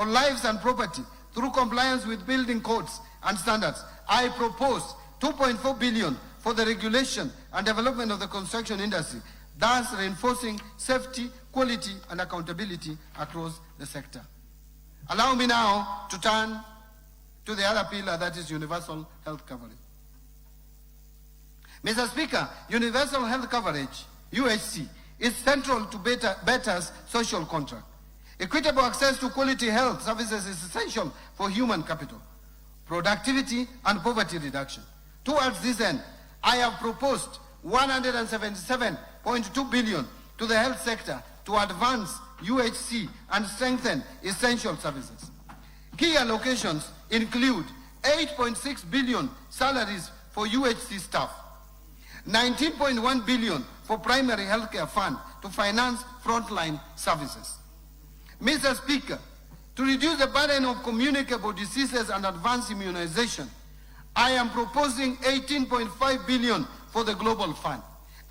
on lives and property through compliance with building codes and standards. I propose 2.4 billion for the regulation and development of the construction industry, thus reinforcing safety, quality, and accountability across the sector. Allow me now to turn to the other pillar, that is universal health coverage. Mr. Speaker, universal health coverage, UHC, is central to Beta's social contract. Equitable access to quality health services is essential for human capital, productivity, and poverty reduction. Towards this end, I have proposed 177.2 billion to the health sector to advance UHC and strengthen essential services. Key allocations include 8.6 billion salaries for UHC staff, 19.1 billion for primary healthcare fund to finance frontline services. Mr. Speaker, to reduce the burden of communicable diseases and advance immunization, I am proposing 18.5 billion for the Global Fund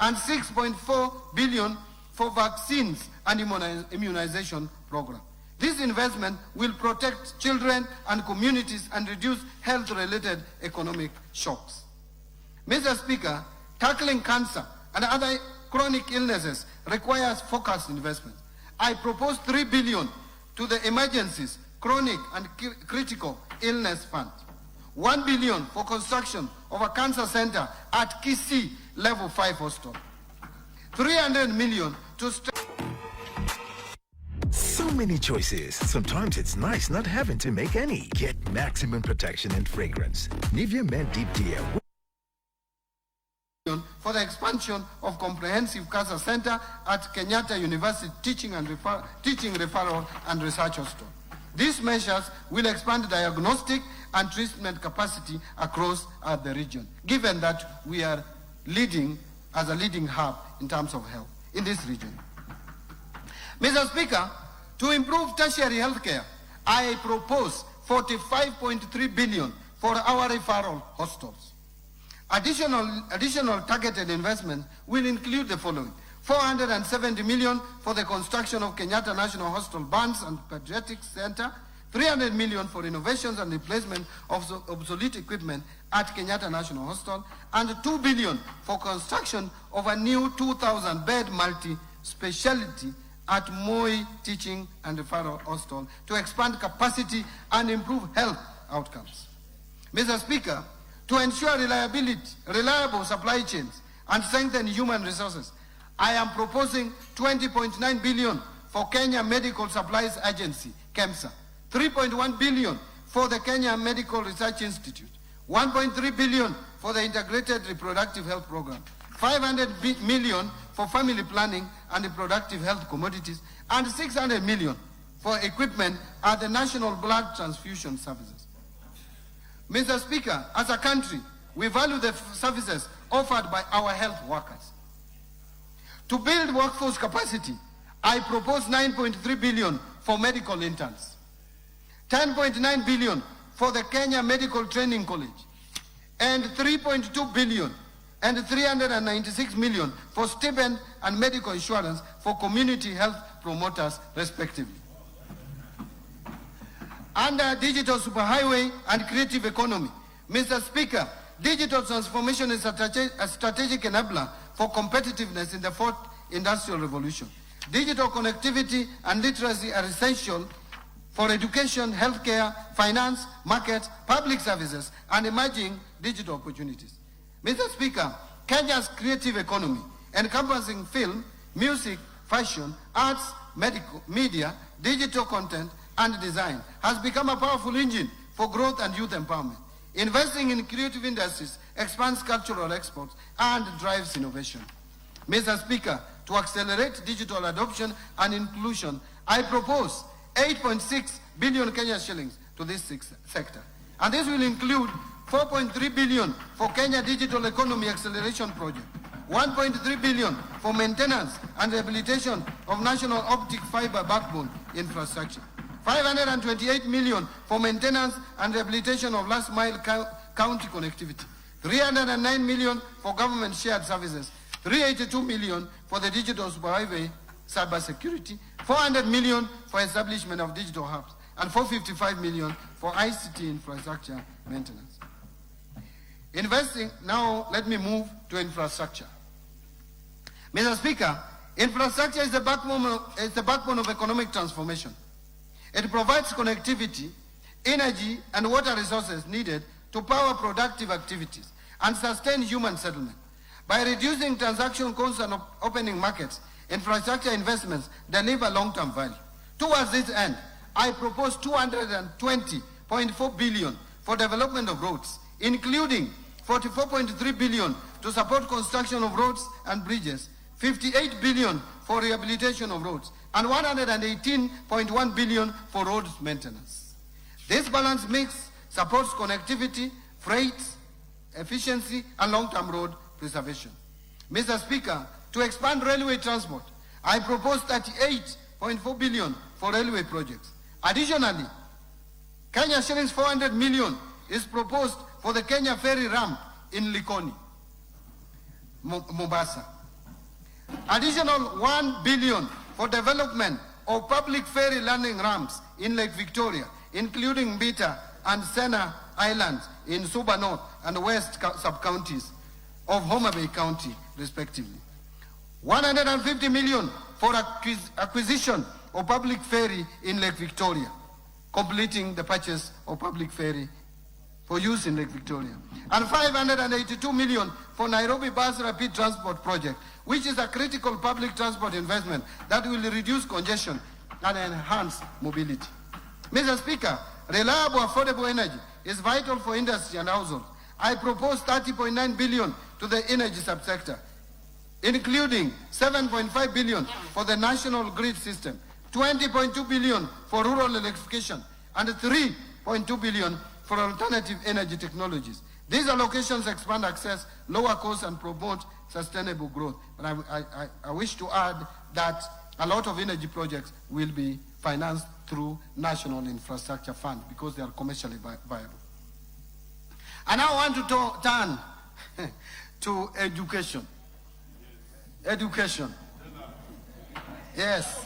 and 6.4 billion for vaccines and immunization program. This investment will protect children and communities and reduce health-related economic shocks. Mr. Speaker, tackling cancer and other chronic illnesses requires focused investment. I propose 3 billion to the Emergencies, Chronic and Critical Illness Fund, 1 billion for construction of a cancer center at Kisii Level 5 Hospital, 300 million to So many choices. Sometimes it's nice not having to make any. Get maximum protection and fragrance. Nivea Men Deep Dear. For the expansion of comprehensive cancer center at Kenyatta University Teaching Referral and Research Hospital. These measures will expand diagnostic and treatment capacity across the region, given that we are leading as a leading hub in terms of health in this region. Mr. Speaker, to improve tertiary healthcare, I propose 45.3 billion for our referral hospitals. Additional targeted investment will include the following: 470 million for the construction of Kenyatta National Hospital Burns and Pediatrics Center, 300 million for innovations and replacement of obsolete equipment at Kenyatta National Hospital, and 2 billion for construction of a new 2,000-bed multi-speciality at Moi Teaching and Referral Hospital to expand capacity and improve health outcomes. Mr. Speaker, to ensure reliable supply chains and strengthen human resources, I am proposing 20.9 billion for Kenya Medical Supplies Agency, KEMSA, 3.1 billion for the Kenya Medical Research Institute, 1.3 billion for the Integrated Reproductive Health Program, 500 million for family planning and reproductive health commodities, and 600 million for equipment at the National Blood Transfusion Services. Mr. Speaker, as a country, we value the services offered by our health workers. To build workforce capacity, I propose 9.3 billion for medical interns, 10.9 billion for the Kenya Medical Training College, and 3.2 billion and 396 million for stipend and medical insurance for community health promoters, respectively. Under digital superhighway and creative economy, Mr. Speaker, digital transformation is a strategic enabler for competitiveness in the fourth industrial revolution. Digital connectivity and literacy are essential for education, healthcare, finance, markets, public services, and emerging digital opportunities. Mr. Speaker, Kenya's creative economy, encompassing film, music, fashion, arts, medical, media, digital content, and design, has become a powerful engine for growth and youth empowerment. Investing in creative industries expands cultural exports and drives innovation. Mr. Speaker, to accelerate digital adoption and inclusion, I propose 8.6 billion Kenya shillings to this sector. And this will include 4.3 billion for Kenya Digital Economy Acceleration Project, 1.3 billion for maintenance and rehabilitation of national optic fiber backbone infrastructure, 528 million for maintenance and rehabilitation of last mile county connectivity, 309 million for government shared services, 382 million for the digital superhighway cybersecurity, 400 million for establishment of digital hubs, and 455 million for ICT infrastructure maintenance. Now let me move to infrastructure. Mr. Speaker, infrastructure is the backbone of economic transformation. It provides connectivity, energy, and water resources needed to power productive activities and sustain human settlement. By reducing transaction costs and opening markets, infrastructure investments deliver long-term value. Towards this end, I propose 220.4 billion for development of roads, including 44.3 billion to support construction of roads and bridges, 58 billion for rehabilitation of roads, and 118.1 billion for roads maintenance. This balanced mix supports connectivity, freight, efficiency, and long-term road preservation. Mr. Speaker, to expand railway transport, I propose 38.4 billion for railway projects. Additionally, Kenya shillings 400 million is proposed for the Kenya ferry ramp in Likoni, Mombasa. Additional 1 billion for development of public ferry landing ramps in Lake Victoria, including Mbita and Sena Islands in Suba North and West sub-counties of Homa Bay County, respectively. 150 million for acquisition of public ferry in Lake Victoria, completing the purchase of public ferry for use in Lake Victoria. And 582 million for Nairobi Bus Rapid Transport Project, which is a critical public transport investment that will reduce congestion and enhance mobility. Mr. Speaker, reliable, affordable energy is vital for industry and households. I propose 30.9 billion to the energy subsector, including 7.5 billion for the national grid system, 20.2 billion for rural electrification, and 3.2 billion for alternative energy technologies. These allocations expand access, lower costs, and promote sustainable growth. But I wish to add that a lot of energy projects will be financed through National Infrastructure Fund because they are commercially viable. And I want to turn to education. Education. Yes.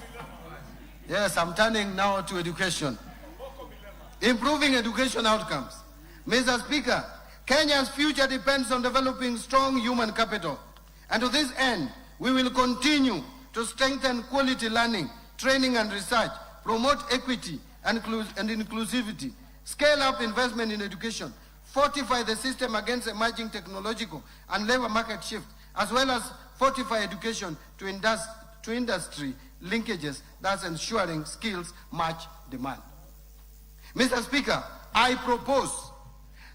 Yes, I'm turning now to education. Improving education outcomes. Mr. Speaker, Kenya's future depends on developing strong human capital. And to this end, we will continue to strengthen quality learning, training and research, promote equity and inclusivity, scale up investment in education, fortify the system against emerging technological and labor market shift, as well as fortify education to industry linkages, thus ensuring skills match demand. Mr. Speaker, I propose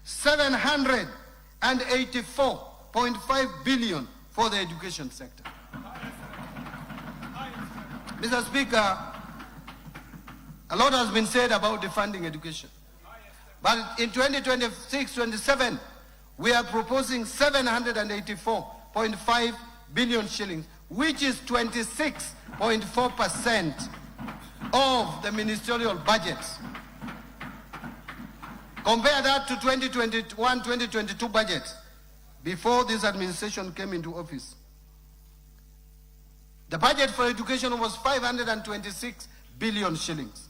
784.5 billion for the education sector. Mr. Speaker, a lot has been said about defunding education. But in 2026-27, we are proposing 784.5 billion shillings, which is 26.4% of the ministerial budget. Compare that to 2021-2022 budget, before this administration came into office. The budget for education was 526 billion shillings.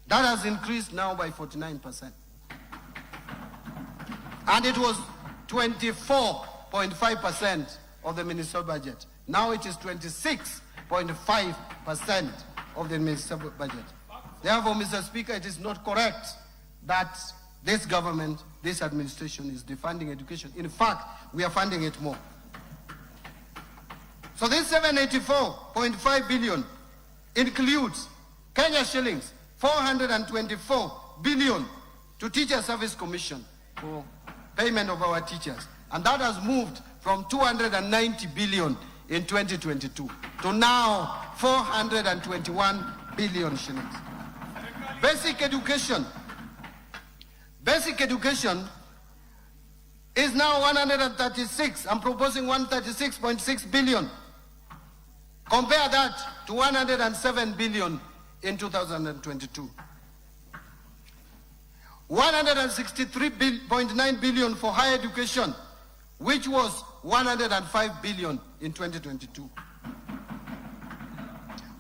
That has increased now by 49%. And it was 24.5% of the ministerial budget. Now it is 26.5% of the ministerial budget. Therefore, Mr. Speaker, it is not correct that this government, this administration is defunding education. In fact, we are funding it more. So this 784.5 billion includes Kenya shillings 424 billion to Teacher Service Commission for payment of our teachers. And that has moved from 290 billion in 2022 to now 421 billion shillings. Basic education is now 136. I'm proposing 136.6 billion. Compare that to 107 billion in 2022. 163.9 billion for higher education, which was 105 billion in 2022.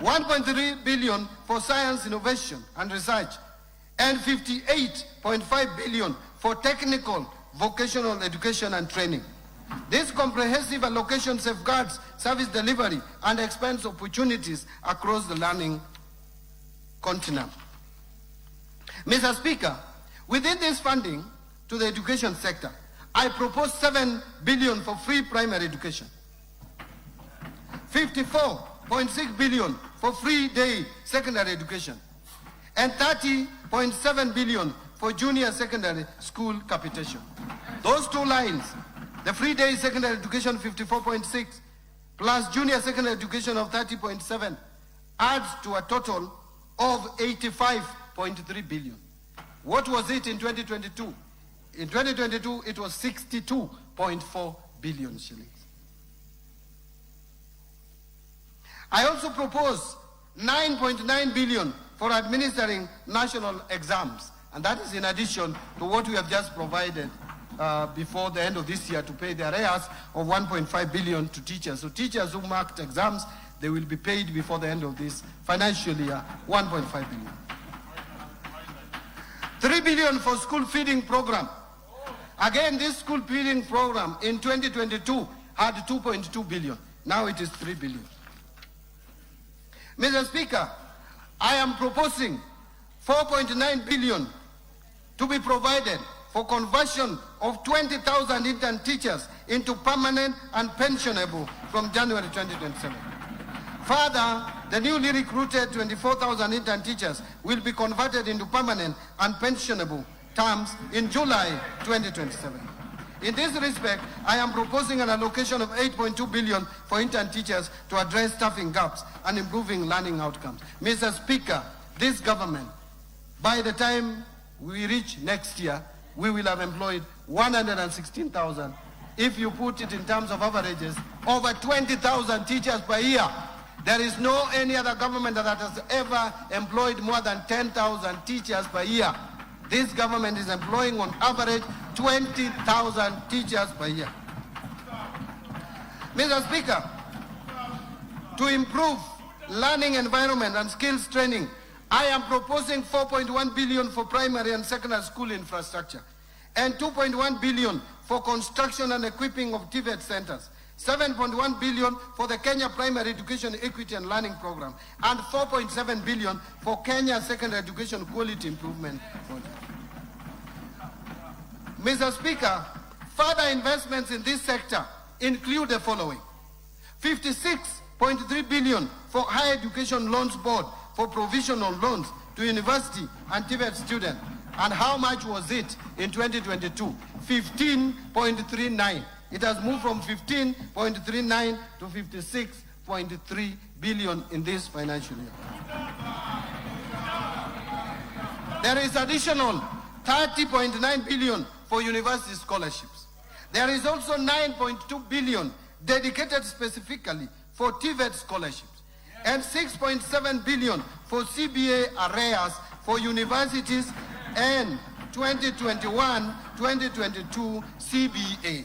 1.3 billion for science, innovation and research, and 58.5 billion for technical, vocational education and training. This comprehensive allocation safeguards service delivery and expands opportunities across the learning continent. Mr. Speaker, within this funding to the education sector, I propose 7 billion for free primary education, 54.6 billion for free day secondary education, and 30.7 billion for junior secondary school capitation. Those two lines, the free day secondary education 54.6 plus junior secondary education of 30.7 adds to a total of 85.3 billion. What was it in 2022? In 2022, it was 62.4 billion shillings. I also propose 9.9 billion for administering national exams, and that is in addition to what we have just provided before the end of this year to pay the arrears of 1.5 billion to teachers. So teachers who marked exams, they will be paid before the end of this financial year, 1.5 billion. 3 billion for school feeding program. Again, this school feeding program in 2022 had 2.2 billion. Now it is 3 billion. Mr. Speaker, I am proposing 4.9 billion to be provided for conversion of 20,000 intern teachers into permanent and pensionable from January 2027. Further, the newly recruited 24,000 intern teachers will be converted into permanent and pensionable terms in July 2027. In this respect, I am proposing an allocation of 8.2 billion for intern teachers to address staffing gaps and improving learning outcomes. Mr. Speaker, this government, by the time we reach next year, we will have employed 116,000. If you put it in terms of averages, over 20,000 teachers per year. There is no any other government that has ever employed more than 10,000 teachers per year. This government is employing on average 20,000 teachers per year. Mr. Speaker, to improve learning environment and skills training, I am proposing 4.1 billion for primary and secondary school infrastructure and 2.1 billion for construction and equipping of TVET centers, 7.1 billion for the Kenya Primary Education Equity and Learning Program, and 4.7 billion for Kenya Secondary Education Quality Improvement Project. Mr. Speaker, further investments in this sector include the following: 56.3 billion for Higher Education Loans Board for provisional loans to university and TVET students. And how much was it in 2022? 15.39. It has moved from 15.39 to 56.3 billion in this financial year. There is additional 30.9 billion for university scholarships. There is also 9.2 billion dedicated specifically for TVET scholarships, and 6.7 billion for CBA arrears for universities and 2021-2022 CBA,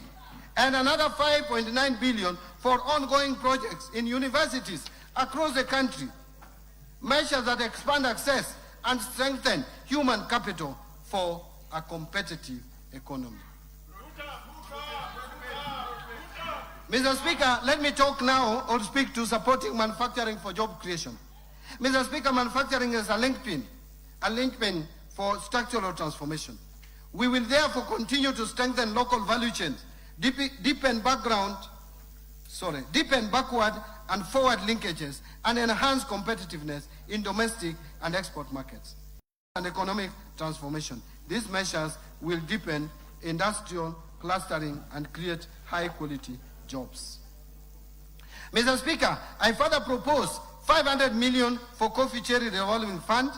and another 5.9 billion for ongoing projects in universities across the country, measures that expand access and strengthen human capital for a competitive economy. Mr. Speaker, let me talk now or speak to supporting manufacturing for job creation. Mr. Speaker, manufacturing is a linchpin for structural transformation. We will therefore continue to strengthen local value chains, deepen backward and forward linkages, and enhance competitiveness in domestic and export markets. And economic transformation. These measures will deepen industrial clustering and create high-quality jobs. Mr. Speaker, I further propose 500 million for Coffee Cherry Revolving Fund,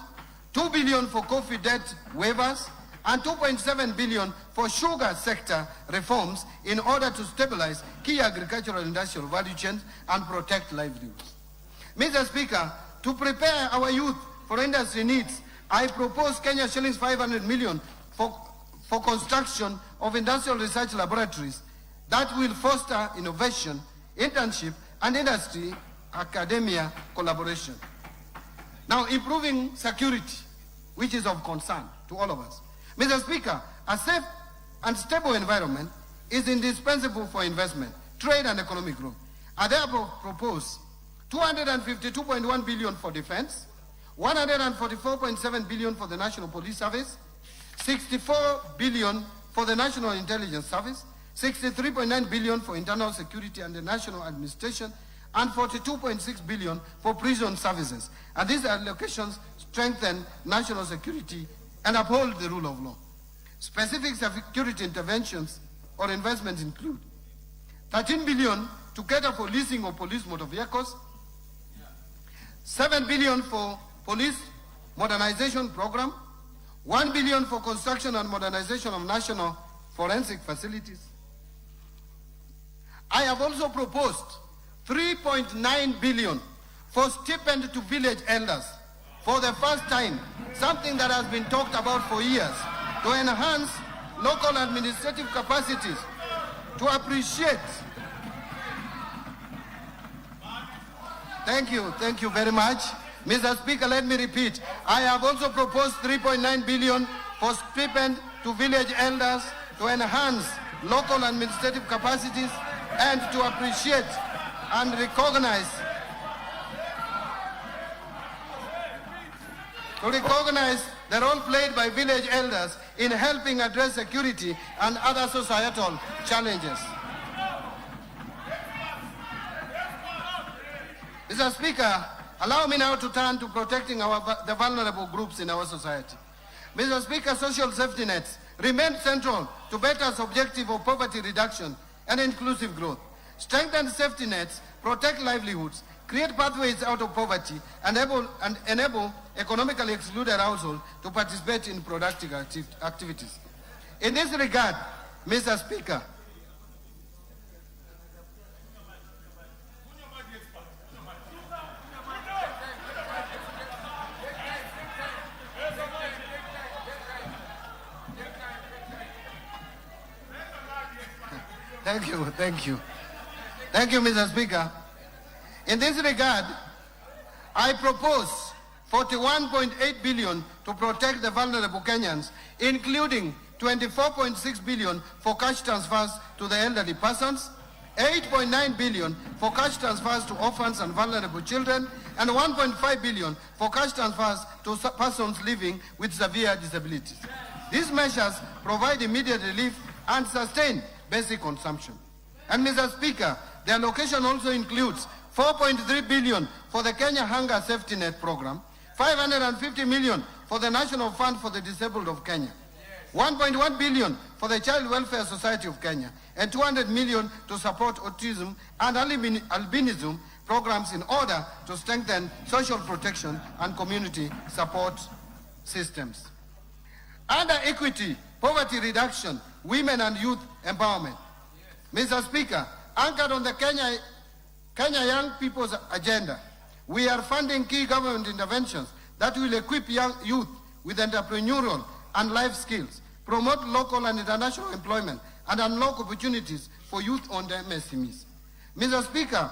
2 billion for coffee debt waivers, and 2.7 billion for sugar sector reforms in order to stabilize key agricultural and industrial value chains and protect livelihoods. Mr. Speaker, to prepare our youth for industry needs, I propose Kenya shillings 500 million for construction of industrial research laboratories that will foster innovation, internship, and industry academia collaboration. Now, improving security, which is of concern to all of us. Mr. Speaker, a safe and stable environment is indispensable for investment, trade, and economic growth. I therefore propose 252.1 billion for defense, 144.7 billion for the National Police Service, 64 billion for the National Intelligence Service, 63.9 billion for internal security and the national administration, and 42.6 billion for prison services. And these allocations strengthen national security and uphold the rule of law. Specific security interventions or investments include 13 billion to cater for leasing of police motor vehicles, 7 billion for police modernization program, 1 billion for construction and modernization of national forensic facilities. I have also proposed 3.9 billion for stipend to village elders for the first time, something that has been talked about for years, to enhance local administrative capacities, to appreciate. Thank you very much. Mr. Speaker, let me repeat. I have also proposed 3.9 billion for stipend to village elders to enhance local administrative capacities and to appreciate and recognize the role played by village elders in helping address security and other societal challenges. Mr. Speaker, allow me now to turn to protecting the vulnerable groups in our society. Mr. Speaker, social safety nets remain central to BETA's objective of poverty reduction and inclusive growth. Strengthened safety nets protect livelihoods, create pathways out of poverty, and enable economically excluded households to participate in productive activities. In this regard, Mr. Speaker, Thank you, Mr. Speaker. In this regard, I propose 41.8 billion to protect the vulnerable Kenyans, including 24.6 billion for cash transfers to the elderly persons, 8.9 billion for cash transfers to orphans and vulnerable children, and 1.5 billion for cash transfers to persons living with severe disabilities. These measures provide immediate relief and sustain basic consumption. And Mr. Speaker, the allocation also includes 4.3 billion for the Kenya Hunger Safety Net Program, 550 million for the National Fund for the Disabled of Kenya, 1.1 billion for the Child Welfare Society of Kenya, and 200 million to support autism and albinism programs in order to strengthen social protection and community support systems. Under equity, poverty reduction, women and youth empowerment. Mr. Speaker, anchored on the Kenya Young People's Agenda, we are funding key government interventions that will equip young youth with entrepreneurial and life skills, promote local and international employment, and unlock opportunities for youth-owned MSMEs. Mr. Speaker,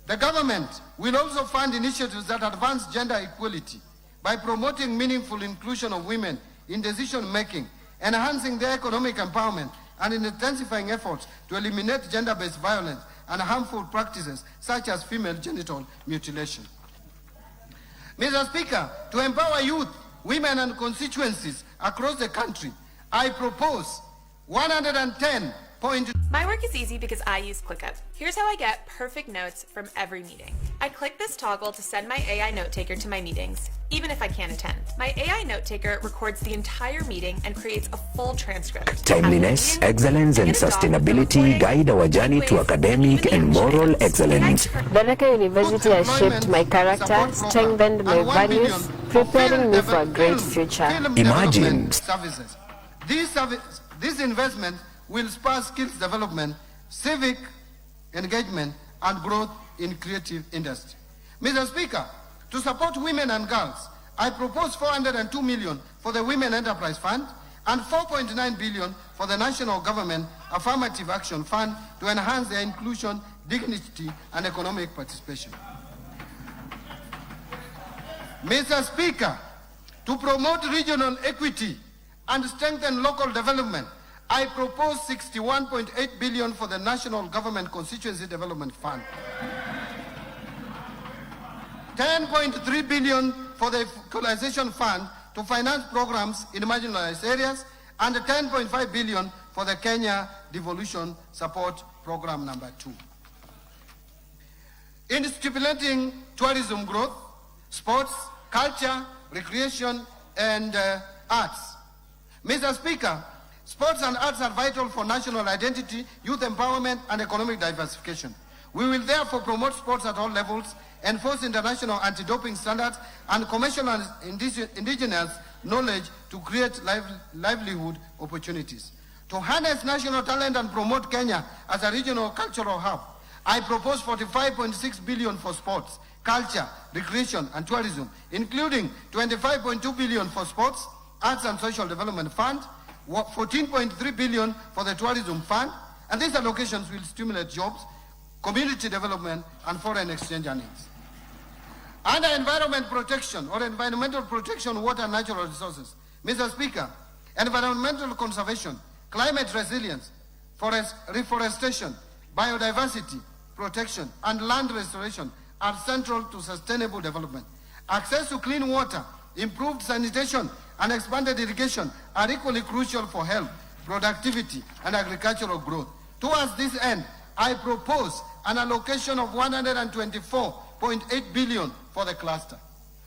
the government will also fund initiatives that advance gender equality by promoting meaningful inclusion of women in decision-making, enhancing their economic empowerment, and in intensifying efforts to eliminate gender-based violence and harmful practices such as female genital mutilation. Mr. Speaker, to empower youth, women, and constituencies across the country, I propose 110. My work is easy because I use ClickUp. Here's how I get perfect notes from every meeting. I click this toggle to send my AI note taker to my meetings, even if I can't attend. My AI note taker records the entire meeting and creates a full transcript. Timeliness, excellence, and sustainability guide our journey to academic and moral excellence. Tharaka University has shaped my character, strengthened my values, preparing me for a great future. Imagine. This investment will spur skills development, civic engagement, and growth in creative industry. Mr. Speaker, to support women and girls, I propose 402 million for the Women Enterprise Fund and 4.9 billion for the National Government Affirmative Action Fund to enhance their inclusion, dignity, and economic participation. Mr. Speaker, to promote regional equity and strengthen local development, I propose 61.8 billion for the National Government Constituency Development Fund, 10.3 billion for the Equalization Fund to finance programs in marginalized areas, and 10.5 billion for the Kenya Devolution Support Program number 2. In stimulating tourism growth, sports, culture, recreation, and arts. Mr. Speaker, sports and arts are vital for national identity, youth empowerment, and economic diversification. We will therefore promote sports at all levels, enforce international anti-doping standards, and commercial and indigenous knowledge to create livelihood opportunities. To harness national talent and promote Kenya as a regional cultural hub, I propose 45.6 billion for sports, culture, recreation, and tourism, including 25.2 billion for sports, arts and social development fund, 14.3 billion for the tourism fund, and these allocations will stimulate jobs, community development, and foreign exchange earnings. Under environment protection or environmental protection, water and natural resources, Mr. Speaker, environmental conservation, climate resilience, forest reforestation, biodiversity protection, and land restoration are central to sustainable development. Access to clean water, improved sanitation, and expanded irrigation are equally crucial for health, productivity, and agricultural growth. Towards this end, I propose an allocation of 124.8 billion for the cluster.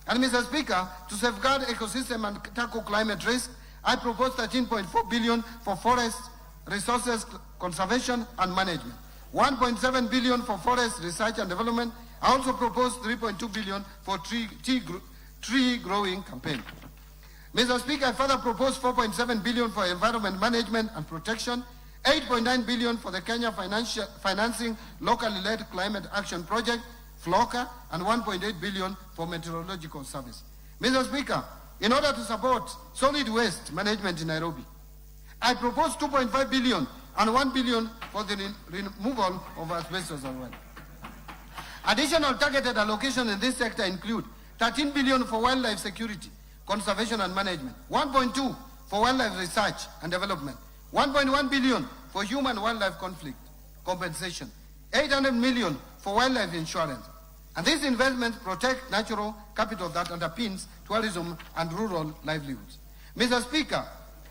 And Mr. Speaker, to safeguard ecosystem and tackle climate risk, I propose 13.4 billion for forest resources conservation and management, 1.7 billion for forest research and development. I also propose 3.2 billion for tree growing campaign. Mr. Speaker, I further propose 4.7 billion for environment management and protection, 8.9 billion for the Kenya financing locally led climate action project, FLOCA, and 1.8 billion for meteorological service. Mr. Speaker, in order to support solid waste management in Nairobi, I propose 2.5 billion and 1 billion for the removal of asbestos as well. Additional targeted allocations in this sector include 13 billion for wildlife security, conservation and management, 1.2 for wildlife research and development, 1.1 billion for human-wildlife conflict compensation, 800 million for wildlife insurance. And these investments protect natural capital that underpins tourism and rural livelihoods. Mr. Speaker,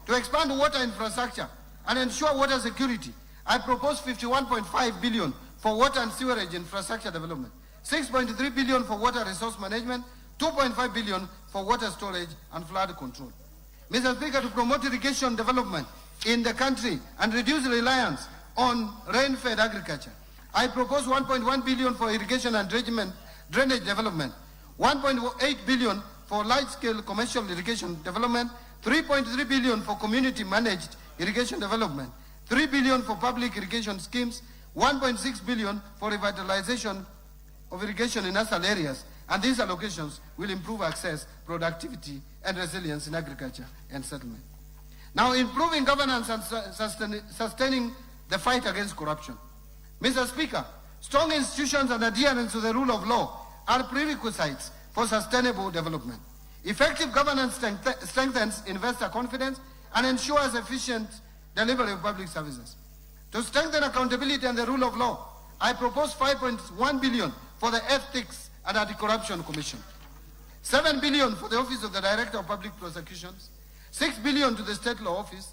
to expand water infrastructure and ensure water security, I propose 51.5 billion for water and sewerage infrastructure development, 6.3 billion for water resource management, 2.5 billion for water storage and flood control. Mr. Speaker, to promote irrigation development in the country and reduce reliance on rain-fed agriculture, I propose 1.1 billion for irrigation and drainage development, 1.8 billion for large-scale commercial irrigation development, 3.3 billion for community-managed irrigation development, 3 billion for public irrigation schemes, 1.6 billion for revitalization of irrigation in asal areas, and these allocations will improve access, productivity, and resilience in agriculture and settlement. Now, improving governance and sustaining the fight against corruption. Mr. Speaker, strong institutions and adherence to the rule of law are prerequisites for sustainable development. Effective governance strengthens investor confidence and ensures efficient delivery of public services. To strengthen accountability and the rule of law, I propose 5.1 billion for the Ethics and Anti-Corruption Commission, 7 billion for the Office of the Director of Public Prosecutions, 6 billion to the State Law Office,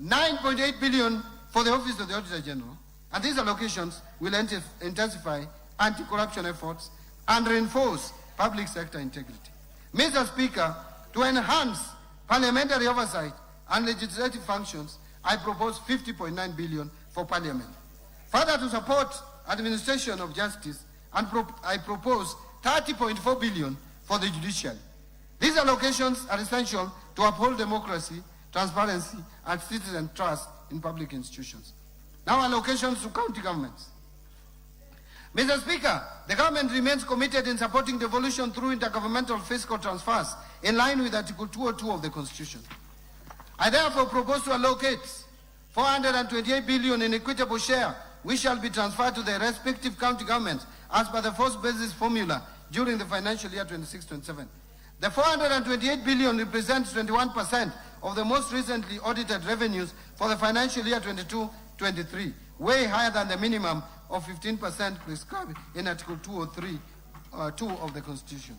9.8 billion for the Office of the Auditor General, and these allocations will intensify anti-corruption efforts and reinforce public sector integrity. Mr. Speaker, to enhance parliamentary oversight and legislative functions, I propose 50.9 billion for Parliament. Further, to support administration of justice, I propose 30.4 billion for the judiciary. These allocations are essential to uphold democracy, transparency, and citizen trust in public institutions. Now, allocations to county governments. Mr. Speaker, the government remains committed in supporting devolution through intergovernmental fiscal transfers in line with Article 202 of the Constitution. I therefore propose to allocate 428 billion in equitable share which shall be transferred to their respective county governments as per the first basis formula during the financial year 26-27. The 428 billion represents 21% of the most recently audited revenues for the financial year 22-23, way higher than the minimum of 15% prescribed in Article 203 2 of the Constitution.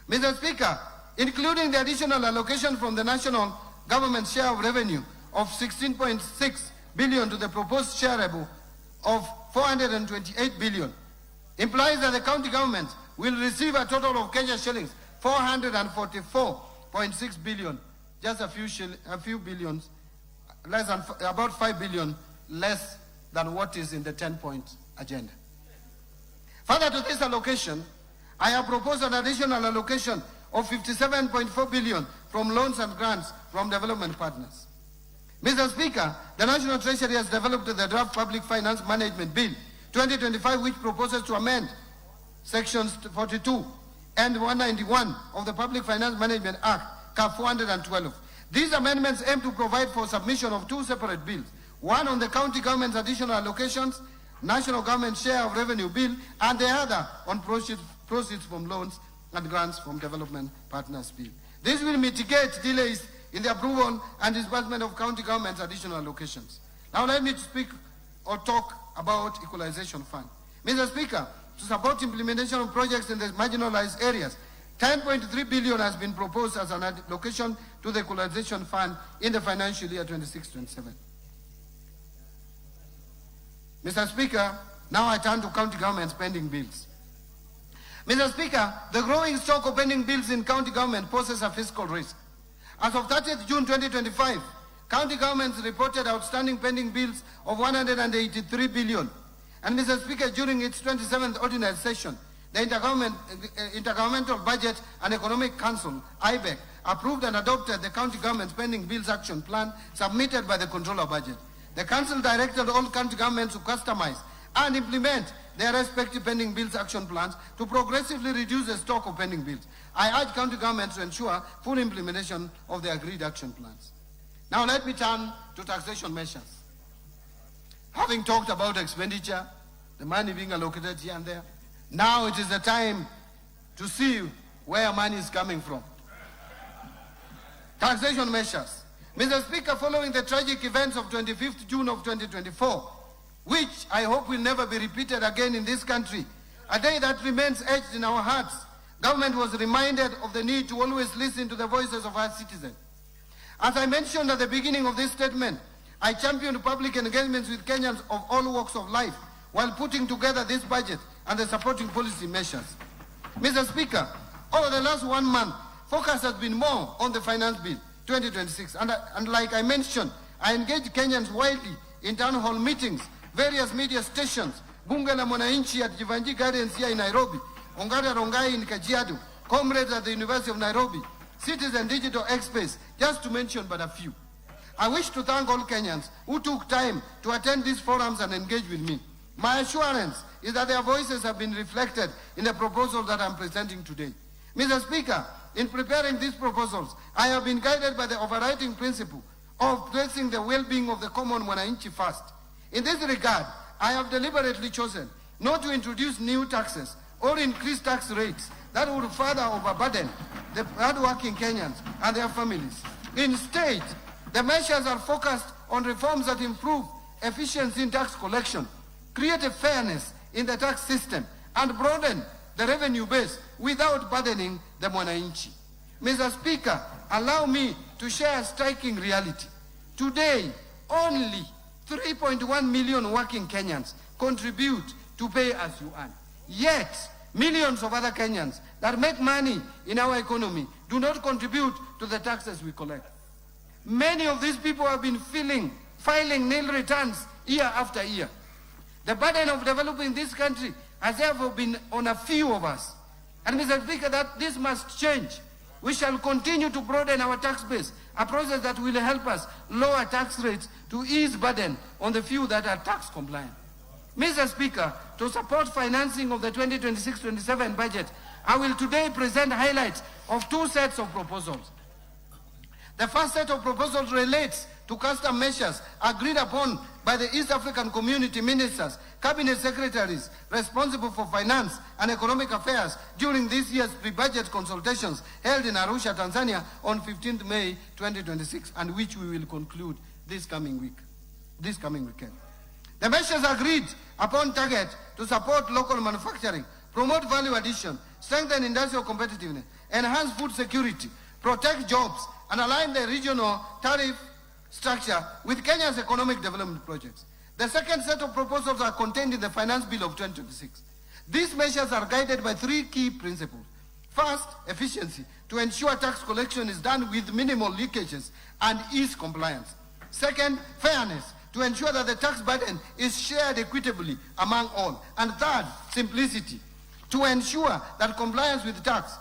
Mr. Speaker, including the additional allocation from the national government share of revenue of 16.6 billion to the proposed shareable of 428 billion, implies that the county governments will receive a total of Kenya shillings 444.6 billion, just a few billions, less than about 5 billion less than what is in the 10-point agenda. Further to this allocation, I have proposed an additional allocation of 57.4 billion from loans and grants from development partners. Mr. Speaker, the National Treasury has developed the draft Public Finance Management Bill 2025, which proposes to amend sections 42 and 191 of the Public Finance Management Act, CAP 412. These amendments aim to provide for submission of two separate bills, one on the county government's additional allocations, national government share of revenue bill, and the other on proceeds from loans and grants from development partners bill. This will mitigate delays in the approval and disbursement of county government's additional allocations. Now let me speak or talk about equalization fund. Mr. Speaker, to support implementation of projects in the marginalized areas, 10.3 billion has been proposed as an allocation to the equalization fund in the financial year 26-27. Mr. Speaker, now I turn to county government pending bills. Mr. Speaker, the growing stock of pending bills in county government poses a fiscal risk. As of 30th June 2025, county governments reported outstanding pending bills of 183 billion. And Mr. Speaker, during its 27th ordinary session, the Intergovernmental Budget and Economic Council, IBEC, approved and adopted the county government's pending bills action plan submitted by the Controller Budget. The Council directed all county governments to customize and implement their respective pending bills action plans to progressively reduce the stock of pending bills. I urge county governments to ensure full implementation of the agreed action plans. Now let me turn to taxation measures. Having talked about expenditure, the money being allocated here and there, now it is the time to see where money is coming from. Taxation measures. Mr. Speaker, following the tragic events of 25th June of 2024, which I hope will never be repeated again in this country, a day that remains etched in our hearts, government was reminded of the need to always listen to the voices of our citizens. As I mentioned at the beginning of this statement, I championed public engagements with Kenyans of all walks of life while putting together this budget and the supporting policy measures. Mr. Speaker, over the last 1 month, focus has been more on the Finance Bill 2026. And like I mentioned, I engaged Kenyans widely in town hall meetings, various media stations, Bunge la Mwananchi at Jivanji Gardens here in Nairobi, Ongara Rongai in Kajiado, comrades at the University of Nairobi, Citizen Digital Express, just to mention but a few. I wish to thank all Kenyans who took time to attend these forums and engage with me. My assurance is that their voices have been reflected in the proposal that I'm presenting today. Mr. Speaker, in preparing these proposals, I have been guided by the overriding principle of placing the well-being of the common Mwananchi first. In this regard, I have deliberately chosen not to introduce new taxes or increase tax rates that would further overburden the hardworking Kenyans and their families. Instead, the measures are focused on reforms that improve efficiency in tax collection, create a fairness in the tax system, and broaden the revenue base without burdening the Mwananchi. Mr. Speaker, allow me to share a striking reality. Today, only 3.1 million working Kenyans contribute to pay as you earn. Yet, millions of other Kenyans that make money in our economy do not contribute to the taxes we collect. Many of these people have been filing nil returns year after year. The burden of developing this country has therefore been on a few of us. And Mr. Speaker, that this must change. We shall continue to broaden our tax base, a process that will help us lower tax rates to ease burden on the few that are tax compliant. Mr. Speaker, to support financing of the 2026-27 budget, I will today present highlights of two sets of proposals. The first set of proposals relates to custom measures agreed upon by the East African Community Ministers, Cabinet Secretaries responsible for finance and economic affairs during this year's pre-budget consultations held in Arusha, Tanzania on 15th May 2026, and which we will conclude this coming weekend. The measures agreed upon target to support local manufacturing, promote value addition, strengthen industrial competitiveness, enhance food security, protect jobs, and align the regional tariff structure with Kenya's economic development projects. The second set of proposals are contained in the Finance Bill of 2026. These measures are guided by three key principles. First, efficiency, to ensure tax collection is done with minimal leakages and ease compliance. Second, fairness, to ensure that the tax burden is shared equitably among all. And third, simplicity, to ensure that compliance with tax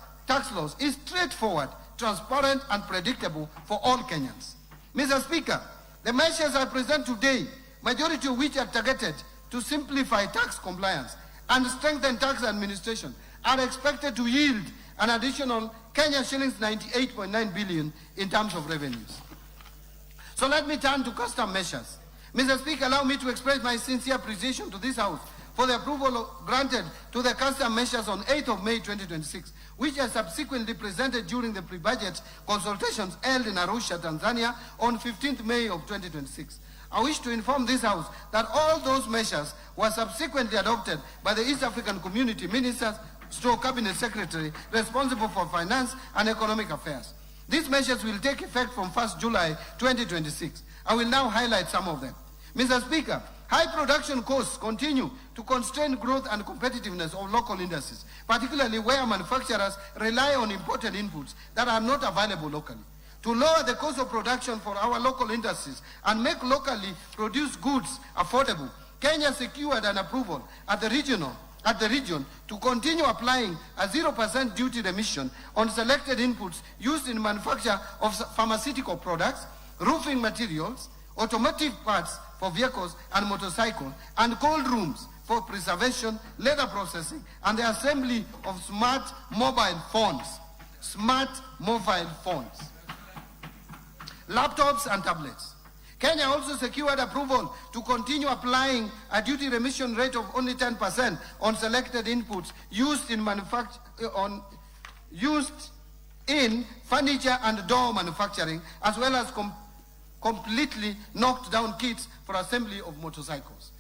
laws is straightforward, transparent, and predictable for all Kenyans. Mr. Speaker, the measures I present today, majority of which are targeted to simplify tax compliance and strengthen tax administration, are expected to yield an additional Kenya shillings 98.9 billion in terms of revenues. So let me turn to custom measures. Mr. Speaker, allow me to express my sincere appreciation to this House for the approval granted to the custom measures on 8th of May 2026, which are subsequently presented during the pre-budget consultations held in Arusha, Tanzania on 15th May of 2026. I wish to inform this House that all those measures were subsequently adopted by the East African Community Ministers, Cabinet Secretary responsible for finance and economic affairs. These measures will take effect from 1st July 2026. I will now highlight some of them. Mr. Speaker, high production costs continue to constrain growth and competitiveness of local industries, particularly where manufacturers rely on imported inputs that are not available locally. To lower the cost of production for our local industries and make locally produced goods affordable, Kenya secured an approval at the region to continue applying a 0% duty remission on selected inputs used in manufacture of pharmaceutical products, roofing materials, automotive parts for vehicles and motorcycles, and cold rooms for preservation, leather processing, and the assembly of smart mobile phones, laptops and tablets. Kenya also secured approval to continue applying a duty remission rate of only 10% on selected inputs used in furniture and door manufacturing, as well as completely knocked down kits for assembly of motorcycles.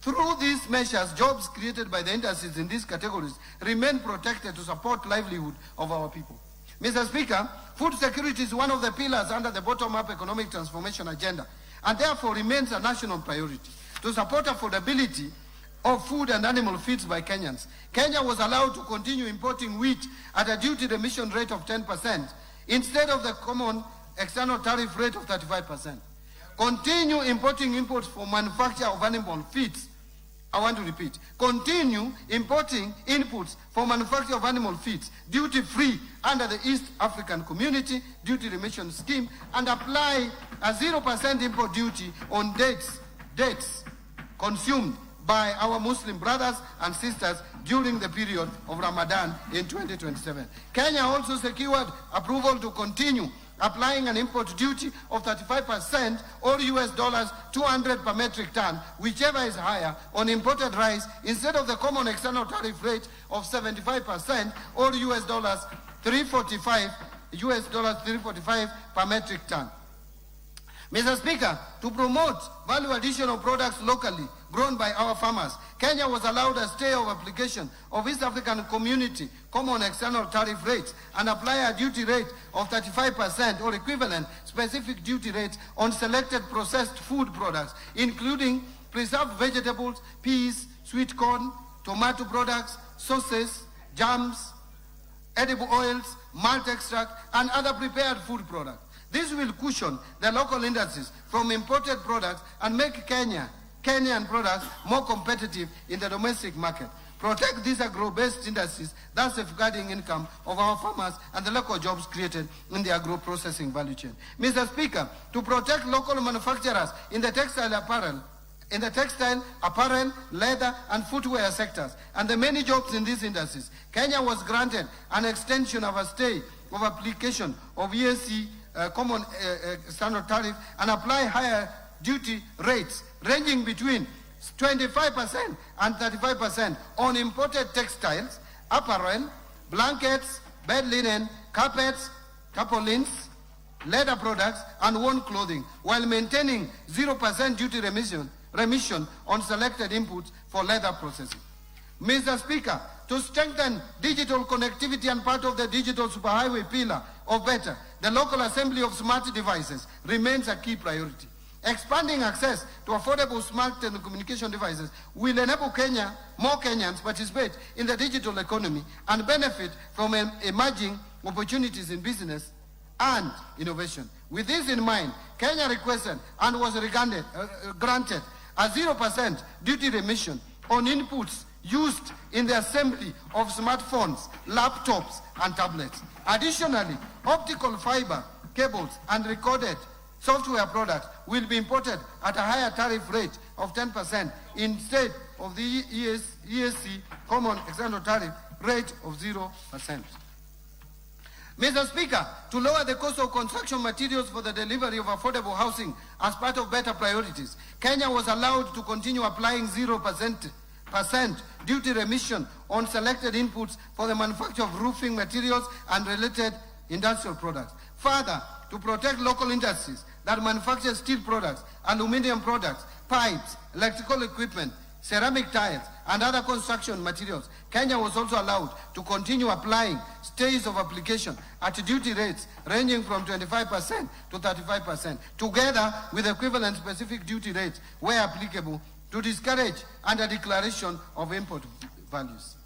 Through these measures, jobs created by the industries in these categories remain protected to support livelihood of our people. Mr. Speaker, food security is one of the pillars under the bottom-up economic transformation agenda, and therefore remains a national priority. To support affordability of food and animal feeds by Kenyans, Kenya was allowed to continue importing wheat at a duty remission rate of 10% instead of the common external tariff rate of 35%. Continue importing imports for manufacture of animal feeds. I want to repeat. Continue importing inputs for manufacture of animal feeds duty-free under the East African Community Duty Remission Scheme, and apply a 0% import duty on dates consumed by our Muslim brothers and sisters during the period of Ramadan in 2027. Kenya also secured approval to continue applying an import duty of 35% or US dollars 200 per metric ton, whichever is higher, on imported rice instead of the common external tariff rate of 75% or US dollars 345 per metric ton. Mr. Speaker, to promote value addition of products locally grown by our farmers, Kenya was allowed a stay of application of East African Community common external tariff rates and apply a duty rate of 35% or equivalent specific duty rate on selected processed food products, including preserved vegetables, peas, sweet corn, tomato products, sauces, jams, edible oils, malt extract, and other prepared food products. This will cushion the local industries from imported products and make Kenyan products more competitive in the domestic market. Protect these agro-based industries, thus safeguarding income of our farmers and the local jobs created in the agro-processing value chain. Mr. Speaker, to protect local manufacturers in the textile, apparel, leather, and footwear sectors, and the many jobs in these industries, Kenya was granted an extension of a stay of application of EAC common standard tariff and apply higher duty rates ranging between 25% and 35% on imported textiles, apparel, blankets, bed linen, carpets, tarpaulins, leather products, and worn clothing, while maintaining 0% duty remission on selected inputs for leather processing. Mr. Speaker, to strengthen digital connectivity and part of the digital superhighway pillar of BETTER, the local assembly of smart devices remains a key priority. Expanding access to affordable smart telecommunication devices will enable more Kenyans participate in the digital economy and benefit from emerging opportunities in business and innovation. With this in mind, Kenya requested and was granted a 0% duty remission on inputs used in the assembly of smartphones, laptops, and tablets. Additionally, optical fiber cables and recorded software products will be imported at a higher tariff rate of 10% instead of the ESC common external tariff rate of 0%. Mr. Speaker, to lower the cost of construction materials for the delivery of affordable housing as part of BETTER priorities, Kenya was allowed to continue applying 0% duty remission on selected inputs for the manufacture of roofing materials and related industrial products. Further, to protect local industries that manufacture steel products, aluminum products, pipes, electrical equipment, ceramic tiles, and other construction materials, Kenya was also allowed to continue applying stays of application at duty rates ranging from 25% to 35%, together with equivalent specific duty rates where applicable, to discourage under declaration of import values.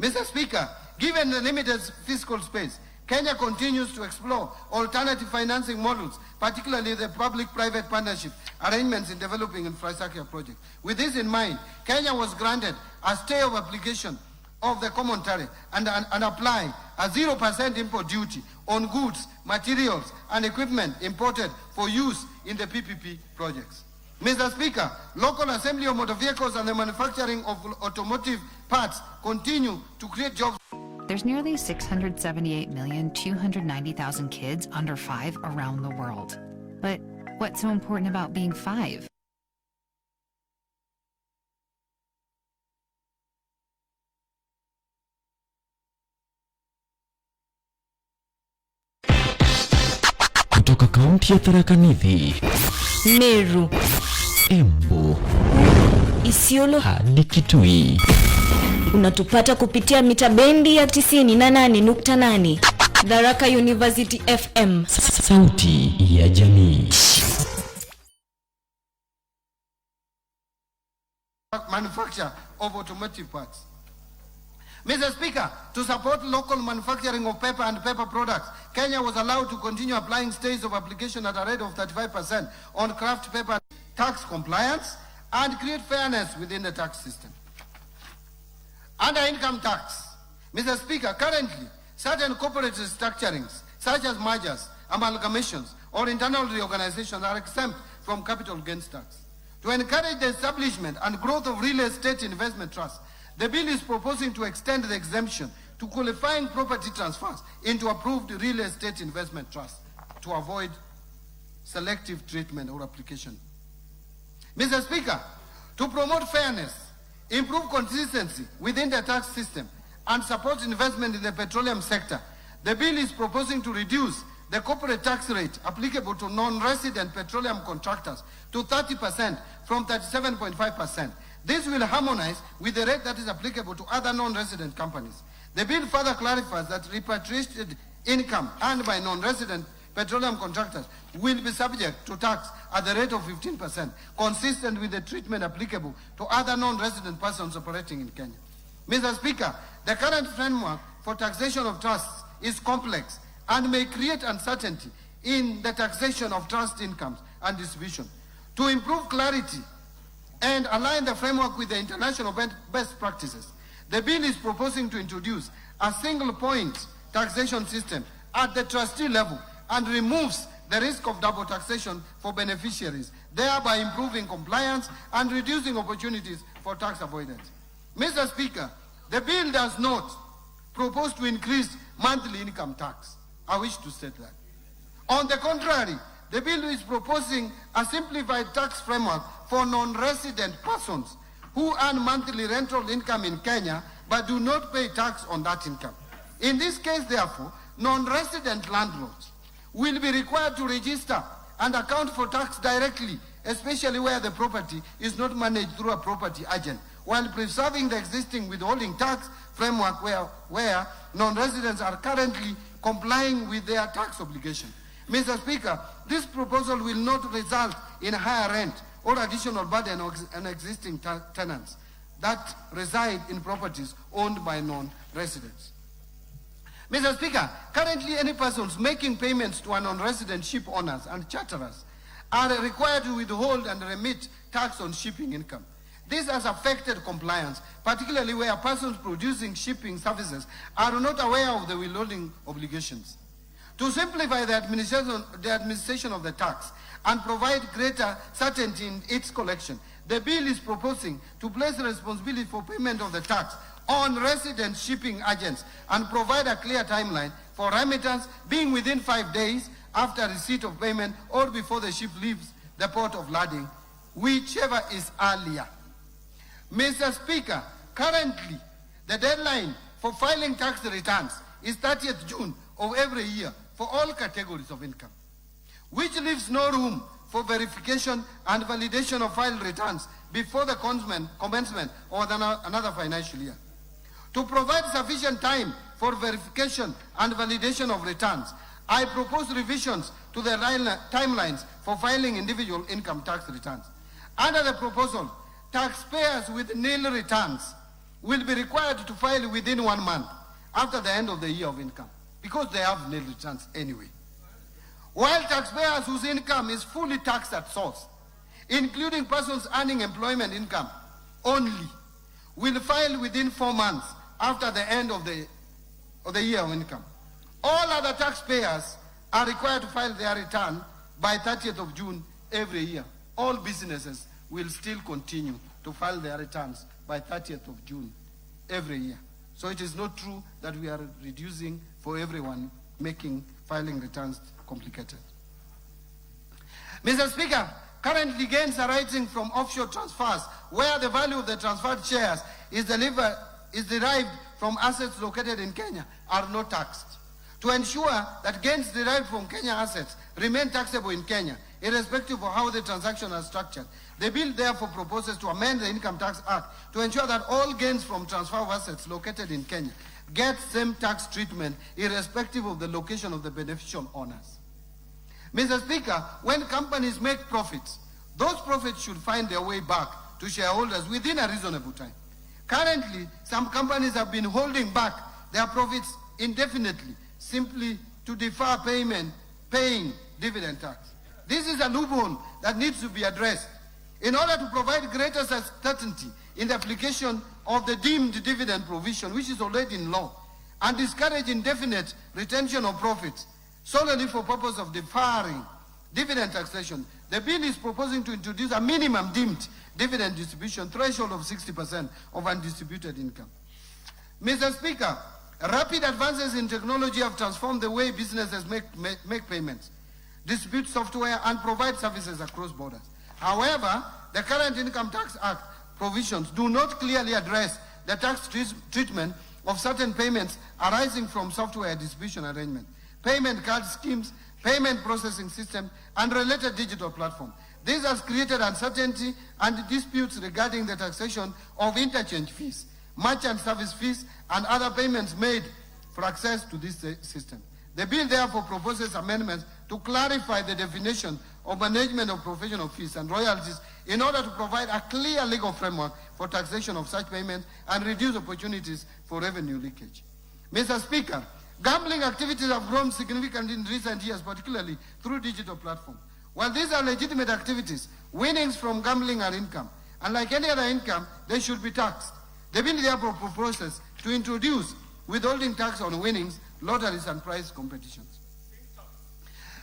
Mr. Speaker, given the limited fiscal space, Kenya continues to explore alternative financing models, particularly the public-private partnership arrangements in developing infrastructure projects. With this in mind, Kenya was granted a stay of application of the common tariff and apply a 0% import duty on goods, materials, and equipment imported for use in the PPP projects. Mr. Speaker, local assembly of motor vehicles and the manufacturing of automotive parts continue to create jobs. There's nearly 678,290,000 kids under 5 around the world. But what's so important about being 5? Kutoka kaunti ya Tharaka Nithi, Meru, Embu, Isiolo hadi Kitui. Unatupata kupitia mita bendi ya 98.8. Tharaka University FM. Sauti ya jamii. Manufacture of automotive parts. Mr. Speaker, to support local manufacturing of paper and paper products, Kenya was allowed to continue applying stays of application at a rate of 35% on craft paper tax compliance and create fairness within the tax system. Under income tax, Mr. Speaker, currently certain corporate restructurings, such as mergers, amalgamations, or internal reorganizations are exempt from capital gains tax. To encourage the establishment and growth of real estate investment trusts, the bill is proposing to extend the exemption to qualifying property transfers into approved real estate investment trusts to avoid selective treatment or application. Mr. Speaker, to promote fairness, improve consistency within the tax system, and support investment in the petroleum sector, the bill is proposing to reduce the corporate tax rate applicable to non-resident petroleum contractors to 30% from 37.5%. This will harmonize with the rate that is applicable to other non-resident companies. The bill further clarifies that repatriated income earned by non-resident petroleum contractors will be subject to tax at the rate of 15%, consistent with the treatment applicable to other non-resident persons operating in Kenya. Mr. Speaker, the current framework for taxation of trusts is complex and may create uncertainty in the taxation of trust incomes and distribution. To improve clarity and align the framework with the international best practices, the bill is proposing to introduce a single point taxation system at the trustee level and removes the risk of double taxation for beneficiaries, thereby improving compliance and reducing opportunities for tax avoidance. Mr. Speaker, the bill does not propose to increase monthly income tax. I wish to state that. On the contrary, the bill is proposing a simplified tax framework for non-resident persons who earn monthly rental income in Kenya but do not pay tax on that income. In this case, therefore, non-resident landlords will be required to register and account for tax directly, especially where the property is not managed through a property agent, while preserving the existing withholding tax framework where non-residents are currently complying with their tax obligation. Mr. Speaker, this proposal will not result in higher rent or additional burden on existing tenants that reside in properties owned by non-residents. Mr. Speaker, currently any persons making payments to non-resident ship owners and charterers are required to withhold and remit tax on shipping income. This has affected compliance, particularly where persons producing shipping services are not aware of the withholding obligations. To simplify the administration of the tax and provide greater certainty in its collection, the bill is proposing to place the responsibility for payment of the tax on resident shipping agents and provide a clear timeline for remittance being within 5 days after receipt of payment or before the ship leaves the port of landing, whichever is earlier. Mr. Speaker, currently the deadline for filing tax returns is 30th June of every year for all categories of income, which leaves no room for verification and validation of filed returns before the commencement of another financial year. To provide sufficient time for verification and validation of returns, I propose revisions to the timelines for filing individual income tax returns. Under the proposal, taxpayers with nil returns will be required to file within 1 month after the end of the year of income, because they have nil returns anyway. While taxpayers whose income is fully taxed at source, including persons earning employment income only, will file within 4 months after the end of the year of income. All other taxpayers are required to file their return by 30th of June every year. All businesses will still continue to file their returns by 30th of June every year. So it is not true that we are reducing for everyone, making filing returns complicated. Mr. Speaker, currently gains arising from offshore transfers where the value of the transferred shares is derived from assets located in Kenya are not taxed. To ensure that gains derived from Kenya assets remain taxable in Kenya, irrespective of how the transaction is structured, the bill therefore proposes to amend the Income Tax Act to ensure that all gains from transfer of assets located in Kenya get same tax treatment irrespective of the location of the beneficial owners. Mr. Speaker, when companies make profits, those profits should find their way back to shareholders within a reasonable time. Currently, some companies have been holding back their profits indefinitely, simply to defer paying dividend tax. This is a loophole that needs to be addressed. In order to provide greater certainty in the application of the deemed dividend provision, which is already in law, and discourage indefinite retention of profits solely for purpose of deferring dividend taxation, the bill is proposing to introduce a minimum deemed dividend distribution threshold of 60% of undistributed income. Mr. Speaker, rapid advances in technology have transformed the way businesses make payments, distribute software, and provide services across borders. However, the current Income Tax Act provisions do not clearly address the tax treatment of certain payments arising from software distribution arrangement, payment card schemes, payment processing system, and related digital platform. This has created uncertainty and disputes regarding the taxation of interchange fees, merchant service fees, and other payments made for access to this system. The bill therefore proposes amendments to clarify the definition of management of professional fees and royalties in order to provide a clear legal framework for taxation of such payments and reduce opportunities for revenue leakage. Mr. Speaker, gambling activities have grown significantly in recent years, particularly through digital platforms. While these are legitimate activities, winnings from gambling are income, and like any other income, they should be taxed. The bill therefore proposes to introduce withholding tax on winnings, lotteries, and prize competitions.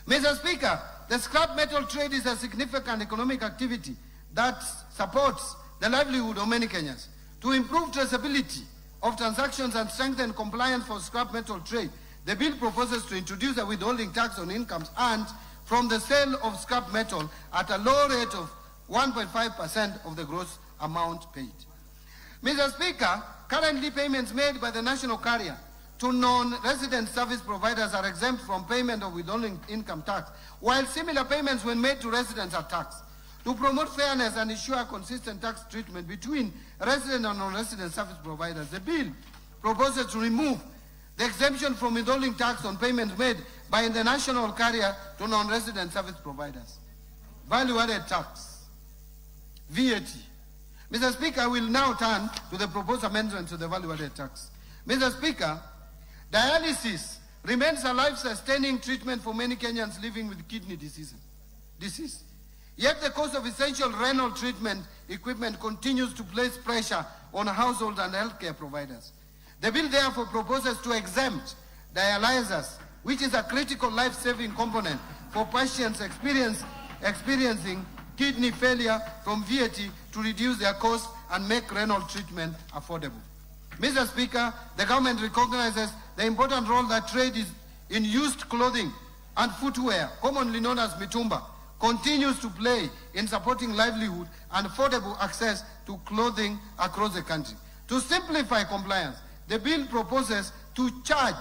Mr. Speaker, the scrap metal trade is a significant economic activity that supports the livelihood of many Kenyans. To improve traceability of transactions and strengthen compliance for scrap metal trade, The bill proposes to introduce a withholding tax on incomes earned from the sale of scrap metal at a low rate of 1.5% of the gross amount paid. Mr. Speaker, currently payments made by the national carrier to non-resident service providers are exempt from payment of withholding income tax, while similar payments when made to residents are taxed. To promote fairness and ensure consistent tax treatment between resident and non-resident service providers, the bill proposes to remove the exemption from withholding tax on payments made by the national carrier to non-resident service providers. Value-added tax, VAT. Mr. Speaker, I will now turn to the proposed amendment to the value-added tax. Mr. Speaker, dialysis remains a life-sustaining treatment for many Kenyans living with kidney disease. Yet the cost of essential renal treatment equipment continues to place pressure on households and healthcare providers. The bill therefore proposes to exempt dialyzers, which is a critical life-saving component for patients experiencing kidney failure, from VAT to reduce their cost and make renal treatment affordable. Mr. Speaker, the government recognizes the important role that trade is in used clothing and footwear, commonly known as mitumba, continues to play in supporting livelihood and affordable access to clothing across the country. To simplify compliance, the bill proposes to charge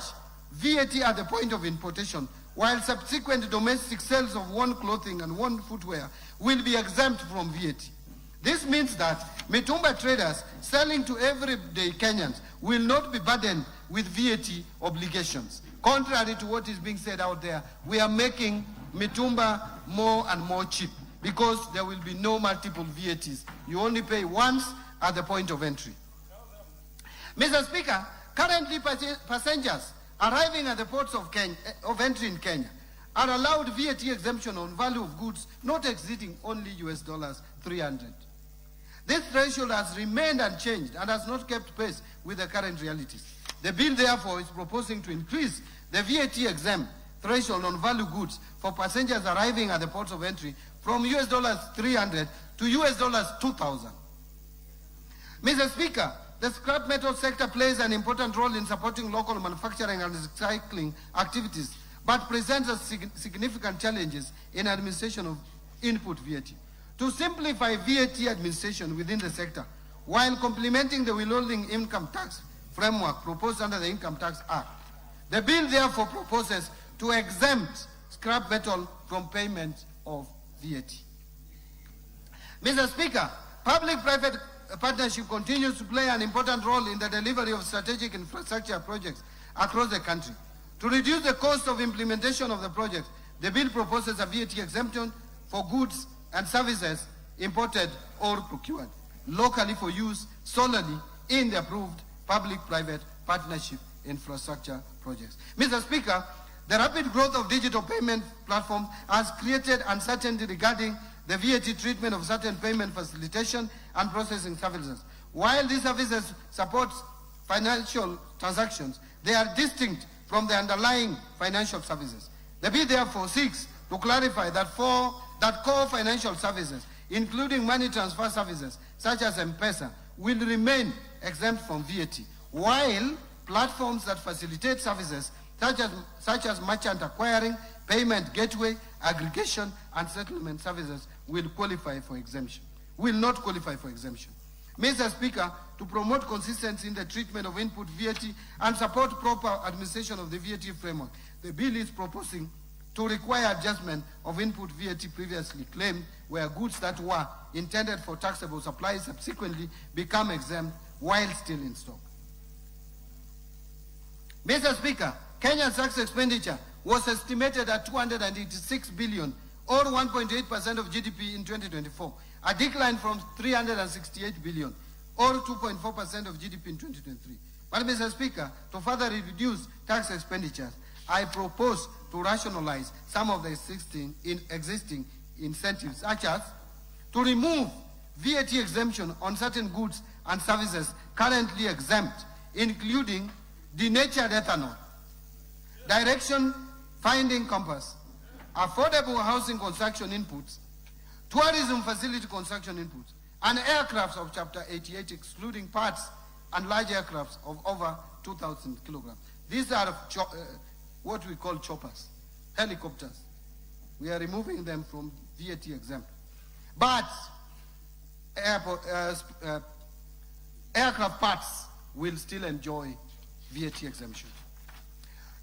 VAT at the point of importation, while subsequent domestic sales of worn clothing and worn footwear will be exempt from VAT. This means that mitumba traders selling to everyday Kenyans will not be burdened with VAT obligations. Contrary to what is being said out there, we are making mitumba more and more cheap because there will be no multiple VATs. You only pay once at the point of entry. Mr. Speaker, currently passengers arriving at the ports of entry in Kenya are allowed VAT exemption on value of goods not exceeding only $300. This threshold has remained unchanged and has not kept pace with the current realities. The bill therefore is proposing to increase the VAT exempt threshold on value goods for passengers arriving at the ports of entry from $300 to $2,000. Mr. Speaker, the scrap metal sector plays an important role in supporting local manufacturing and recycling activities, but presents us significant challenges in administration of input VAT. To simplify VAT administration within the sector, while complementing the withholding income tax framework proposed under the Income Tax Act, the bill therefore proposes to exempt scrap metal from payment of VAT. Mr. Speaker, public-private partnership continues to play an important role in the delivery of strategic infrastructure projects across the country. To reduce the cost of implementation of the project, the bill proposes a VAT exemption for goods and services imported or procured locally for use solely in the approved public-private partnership infrastructure projects. Mr. Speaker, the rapid growth of digital payment platforms has created uncertainty regarding the VAT treatment of certain payment facilitation and processing services. While these services support financial transactions, they are distinct from the underlying financial services. The bill therefore seeks to clarify that core financial services, including money transfer services such as M-Pesa, will remain exempt from VAT, while platforms that facilitate services such as merchant acquiring, payment gateway, aggregation, and settlement services will not qualify for exemption. Mr. Speaker, to promote consistency in the treatment of input VAT and support proper administration of the VAT framework, the bill is proposing to require adjustment of input VAT previously claimed where goods that were intended for taxable supply subsequently become exempt while still in stock. Mr. Speaker, Kenya's tax expenditure was estimated at 286 billion, or 1.8% of GDP in 2024, a decline from 368 billion, or 2.4% of GDP in 2023. But Mr. Speaker, to further reduce tax expenditures, I propose to rationalize some of the existing incentives, such as to remove VAT exemption on certain goods and services currently exempt, including denatured ethanol, direction finding compass, affordable housing construction inputs, tourism facility construction inputs, and aircrafts of Chapter 88, excluding parts and large aircrafts of over 2,000 kilograms. These are what we call choppers, helicopters. We are removing them from VAT exempt. But aircraft parts will still enjoy VAT exemption.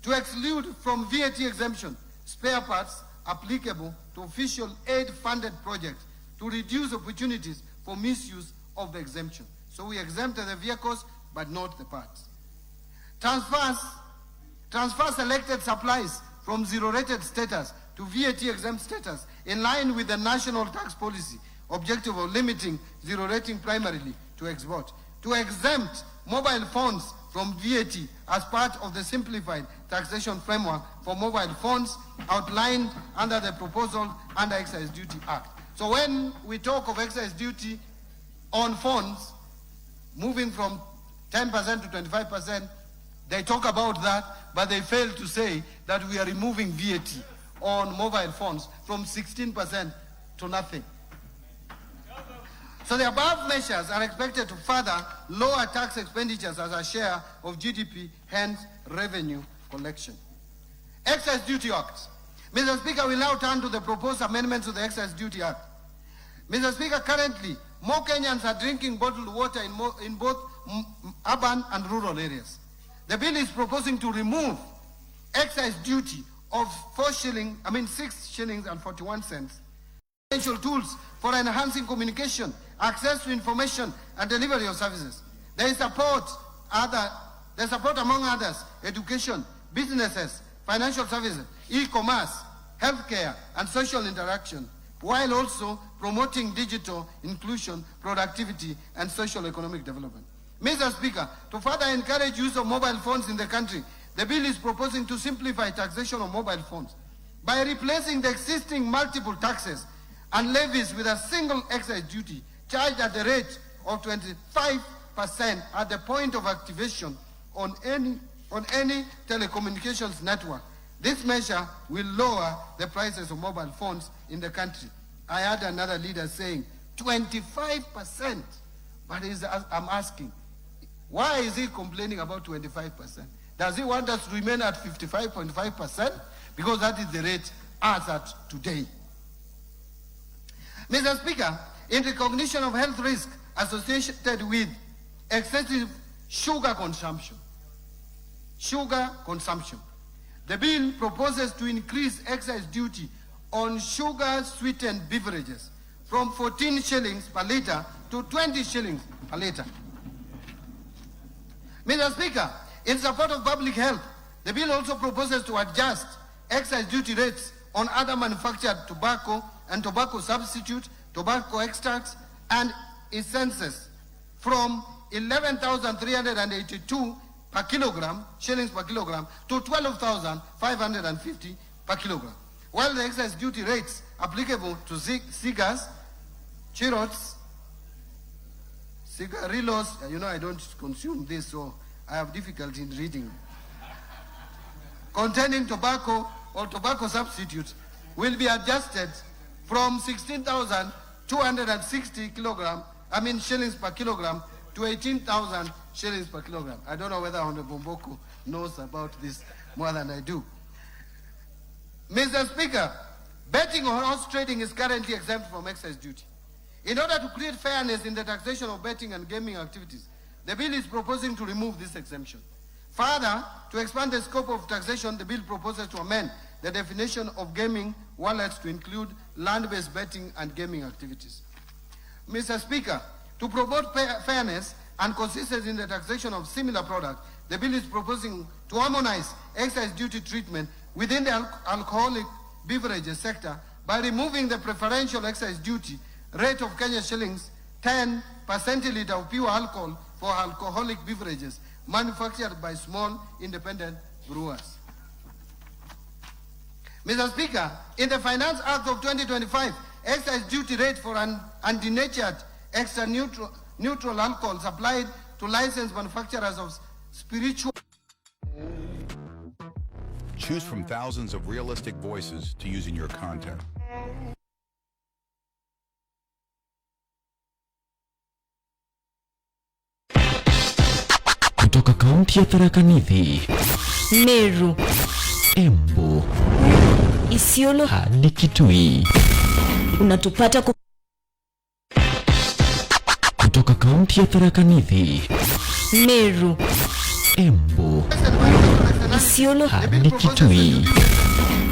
To exclude from VAT exemption spare parts applicable to official aid-funded projects to reduce opportunities for misuse of the exemption. So we exempted the vehicles, but not the parts. Transfer selected supplies from zero-rated status to VAT-exempt status in line with the national tax policy objective of limiting zero-rating primarily to export. To exempt mobile phones from VAT as part of the simplified taxation framework for mobile phones outlined under the proposal under Excise Duty Act. So when we talk of excise duty on phones, moving from 10% to 25%, they talk about that, but they fail to say that we are removing VAT on mobile phones from 16% to nothing. So the above measures are expected to further lower tax expenditures as a share of GDP, hence revenue collection. Excise Duty Act. Mr. Speaker, we now turn to the proposed amendments to the Excise Duty Act. Mr. Speaker, currently, more Kenyans are drinking bottled water in both urban and rural areas. The bill is proposing to remove excise duty of 6 shillings and 41 cents. Essential tools for enhancing communication, access to information, and delivery of services. They support among others education, businesses, financial services, e-commerce, healthcare, and social interaction, while also promoting digital inclusion, productivity, and social economic development. Mr. Speaker, to further encourage use of mobile phones in the country, the bill is proposing to simplify taxation of mobile phones by replacing the existing multiple taxes and levies with a single excise duty charged at the rate of 25% at the point of activation on any telecommunications network. This measure will lower the prices of mobile phones in the country. I heard another leader saying 25%, but I'm asking, why is he complaining about 25%? Does he want us to remain at 55.5%? Because that is the rate as at today. Mr. Speaker, in recognition of health risk associated with excessive sugar consumption, the bill proposes to increase excise duty on sugar-sweetened beverages from 14 shillings per litre to 20 shillings per litre. Mr. Speaker, in support of public health, the bill also proposes to adjust excise duty rates on other manufactured tobacco and tobacco substitute, tobacco extracts, and essences from 11,382 per kilogram, shillings per kilogram, to 12,550 per kilogram. While the excise duty rates applicable to cigars, churros, cigarillos, I don't consume this, so I have difficulty in reading, containing tobacco or tobacco substitutes, will be adjusted from 16,260 shillings per kilogram to 18,000 shillings per kilogram. I don't know whether Honorable Mboko knows about this more than I do. Mr. Speaker, betting or horse trading is currently exempt from excise duty. In order to create fairness in the taxation of betting and gaming activities, the bill is proposing to remove this exemption. Further, to expand the scope of taxation, the bill proposes to amend the definition of gaming wallets to include land-based betting and gaming activities. Mr. Speaker, to promote fairness and consistency in the taxation of similar products, the bill is proposing to harmonize excise duty treatment within the alcoholic beverages sector by removing the preferential excise duty rate of Kenya shillings 10 per centiliter of pure alcohol for alcoholic beverages manufactured by small independent brewers. Mr. Speaker, in the Finance Act of 2025, excise duty rate for undenatured extra neutral alcohol supplied to licensed manufacturers of spiritual. Choose from thousands of realistic voices to use in your content. Kutoka kaunti ya Tharaka Nithi, Meru, Embu Isiolo hadi Kitui. Unatupata kutoka kaunti ya Tharaka Nithi, Meru, Embu Isiolo hadi Kitui.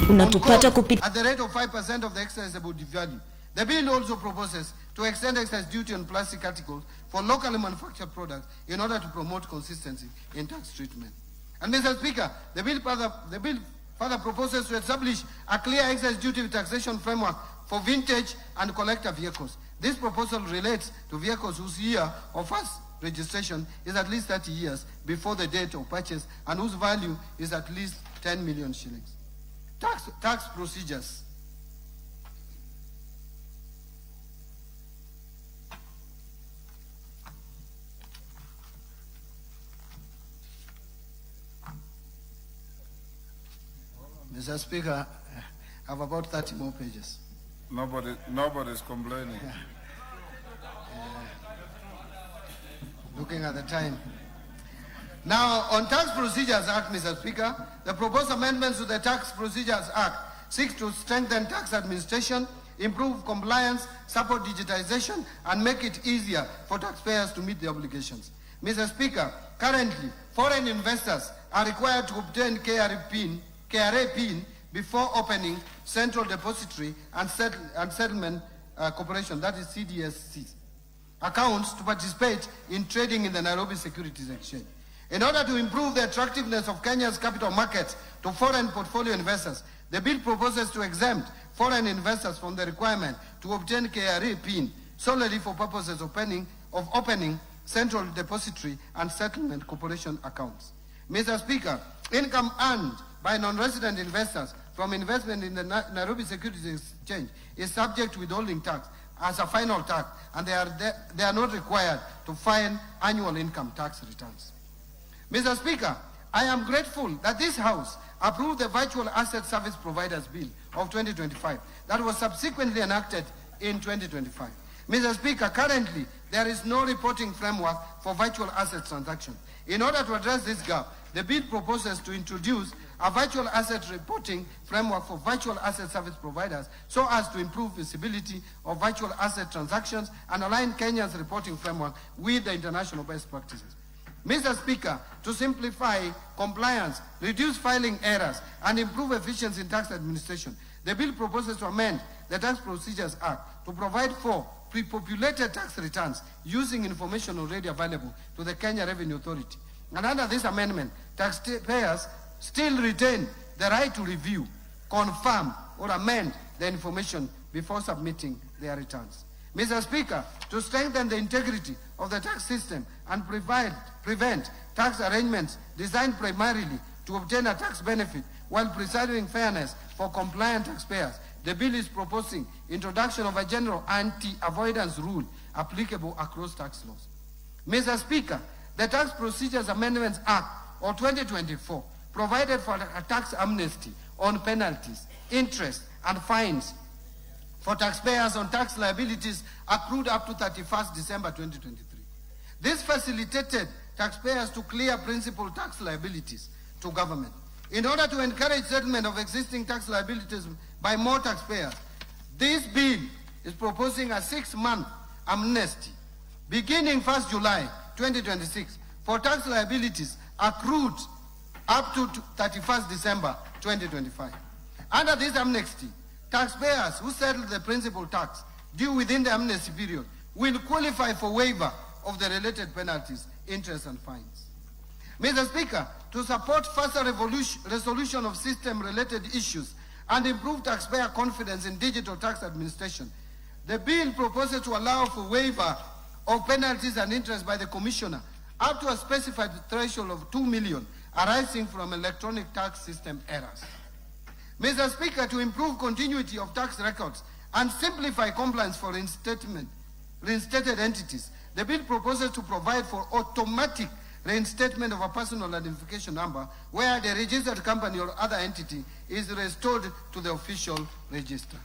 Unatupata kupitia at the rate of 5% of the excise duty value. The bill also proposes to extend excise duty on plastic articles for locally manufactured products in order to promote consistency in tax treatment. And Mr. Speaker, the bill further proposes to establish a clear excise duty taxation framework for vintage and collector vehicles. This proposal relates to vehicles whose year of first registration is at least 30 years before the date of purchase and whose value is at least 10 million shillings. Tax procedures. Mr. Speaker, I have about 30 more pages. Nobody's complaining. Looking at the time. Now, on Tax Procedures Act, Mr. Speaker, the proposed amendments to the Tax Procedures Act seek to strengthen tax administration, improve compliance, support digitization, and make it easier for taxpayers to meet their obligations. Mr. Speaker, currently, foreign investors are required to obtain KRA PIN before opening Central Depository and Settlement Corporation, that is CDSC, accounts to participate in trading in the Nairobi Securities Exchange. In order to improve the attractiveness of Kenya's capital markets to foreign portfolio investors, the bill proposes to exempt foreign investors from the requirement to obtain KRA PIN solely for purposes of opening Central Depository and Settlement Corporation accounts. Mr. Speaker, income earned by non-resident investors from investment in the Nairobi Securities Exchange is subject to withholding tax as a final tax, and they are not required to file annual income tax returns. Mr. Speaker, I am grateful that this House approved the Virtual Asset Service Providers Bill of 2025 that was subsequently enacted in 2025. Mr. Speaker, currently there is no reporting framework for virtual asset transactions. In order to address this gap, the bill proposes to introduce a virtual asset reporting framework for virtual asset service providers so as to improve visibility of virtual asset transactions and align Kenya's reporting framework with the international best practices. Mr. Speaker, to simplify compliance, reduce filing errors, and improve efficiency in tax administration, the bill proposes to amend the Tax Procedures Act to provide for pre-populated tax returns using information already available to the Kenya Revenue Authority. And under this amendment, taxpayers still retain the right to review, confirm, or amend the information before submitting their returns. Mr. Speaker, to strengthen the integrity of the tax system and prevent tax arrangements designed primarily to obtain a tax benefit while preserving fairness for compliant taxpayers, the bill is proposing introduction of a general anti-avoidance rule applicable across tax laws. Mr. Speaker, the Tax Procedures Amendments Act of 2024 provided for a tax amnesty on penalties, interest, and fines for taxpayers on tax liabilities accrued up to 31st December 2023. This facilitated taxpayers to clear principal tax liabilities to government. In order to encourage settlement of existing tax liabilities by more taxpayers, this bill is proposing a 6-month amnesty beginning 1st July 2026 for tax liabilities accrued up to 31st December 2025. Under this amnesty, taxpayers who settle the principal tax due within the amnesty period will qualify for waiver of the related penalties, interest, and fines. Mr. Speaker, to support faster resolution of system-related issues and improve taxpayer confidence in digital tax administration, the bill proposes to allow for waiver of penalties and interest by the Commissioner up to a specified threshold of 2 million arising from electronic tax system errors. Mr. Speaker, to improve continuity of tax records and simplify compliance for reinstated entities, the bill proposes to provide for automatic reinstatement of a personal identification number where the registered company or other entity is restored to the official register.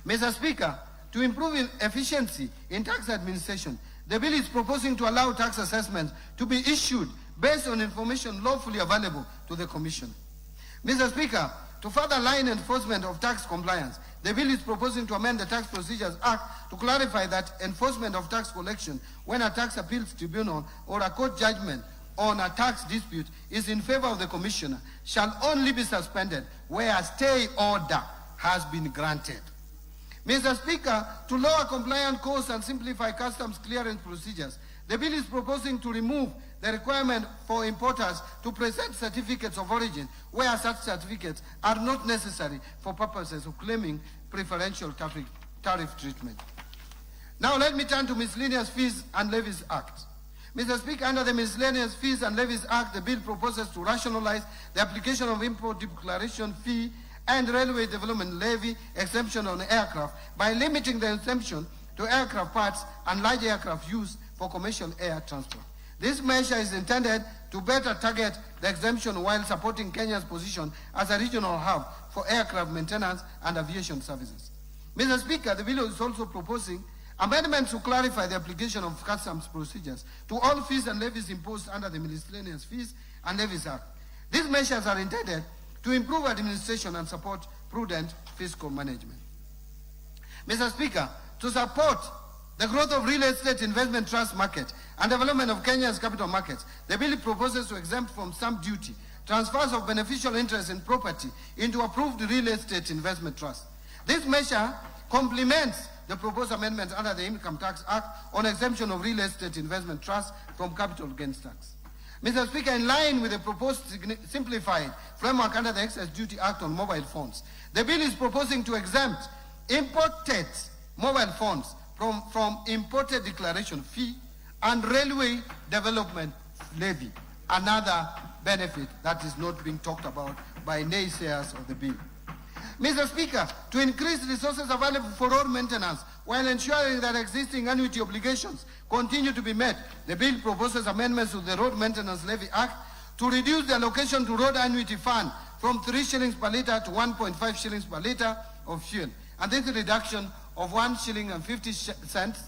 Mr. Speaker, to improve efficiency in tax administration, the bill is proposing to allow tax assessments to be issued based on information lawfully available to the Commission. Mr. Speaker, to further line enforcement of tax compliance, the bill is proposing to amend the Tax Procedures Act to clarify that enforcement of tax collection when a tax appeals tribunal or a court judgment on a tax dispute is in favor of the commissioner shall only be suspended where a stay order has been granted. Mr. Speaker, to lower compliance costs and simplify customs clearance procedures, the bill is proposing to remove the requirement for importers to present certificates of origin where such certificates are not necessary for purposes of claiming preferential tariff treatment. Now let me turn to Miscellaneous Fees and Levies Act. Mr. Speaker, under the Miscellaneous Fees and Levies Act, the bill proposes to rationalize the application of import declaration fee and railway development levy exemption on aircraft by limiting the exemption to aircraft parts and large aircraft used for commercial air transport. This measure is intended to better target the exemption while supporting Kenya's position as a regional hub for aircraft maintenance and aviation services. Mr. Speaker, the bill is also proposing amendments to clarify the application of customs procedures to all fees and levies imposed under the Miscellaneous Fees and Levies Act. These measures are intended to improve administration and support prudent fiscal management. Mr. Speaker, to support the growth of real estate investment trust market and development of Kenya's capital markets, the bill proposes to exempt from stamp duty transfers of beneficial interest in property into approved real estate investment trust. This measure complements the proposed amendments under the Income Tax Act on exemption of real estate investment trust from capital gains tax. Mr. Speaker, in line with the proposed simplified framework under the Excess Duty Act on mobile phones, the bill is proposing to exempt imported mobile phones from imported declaration fee and railway development levy, another benefit that is not being talked about by naysayers of the bill. Mr. Speaker, to increase resources available for road maintenance while ensuring that existing annuity obligations continue to be met, the bill proposes amendments to the Road Maintenance Levy Act to reduce the allocation to road annuity fund from 3 shillings per litre to 1.5 shillings per litre of fuel. And this reduction of 1 shilling and 50 cents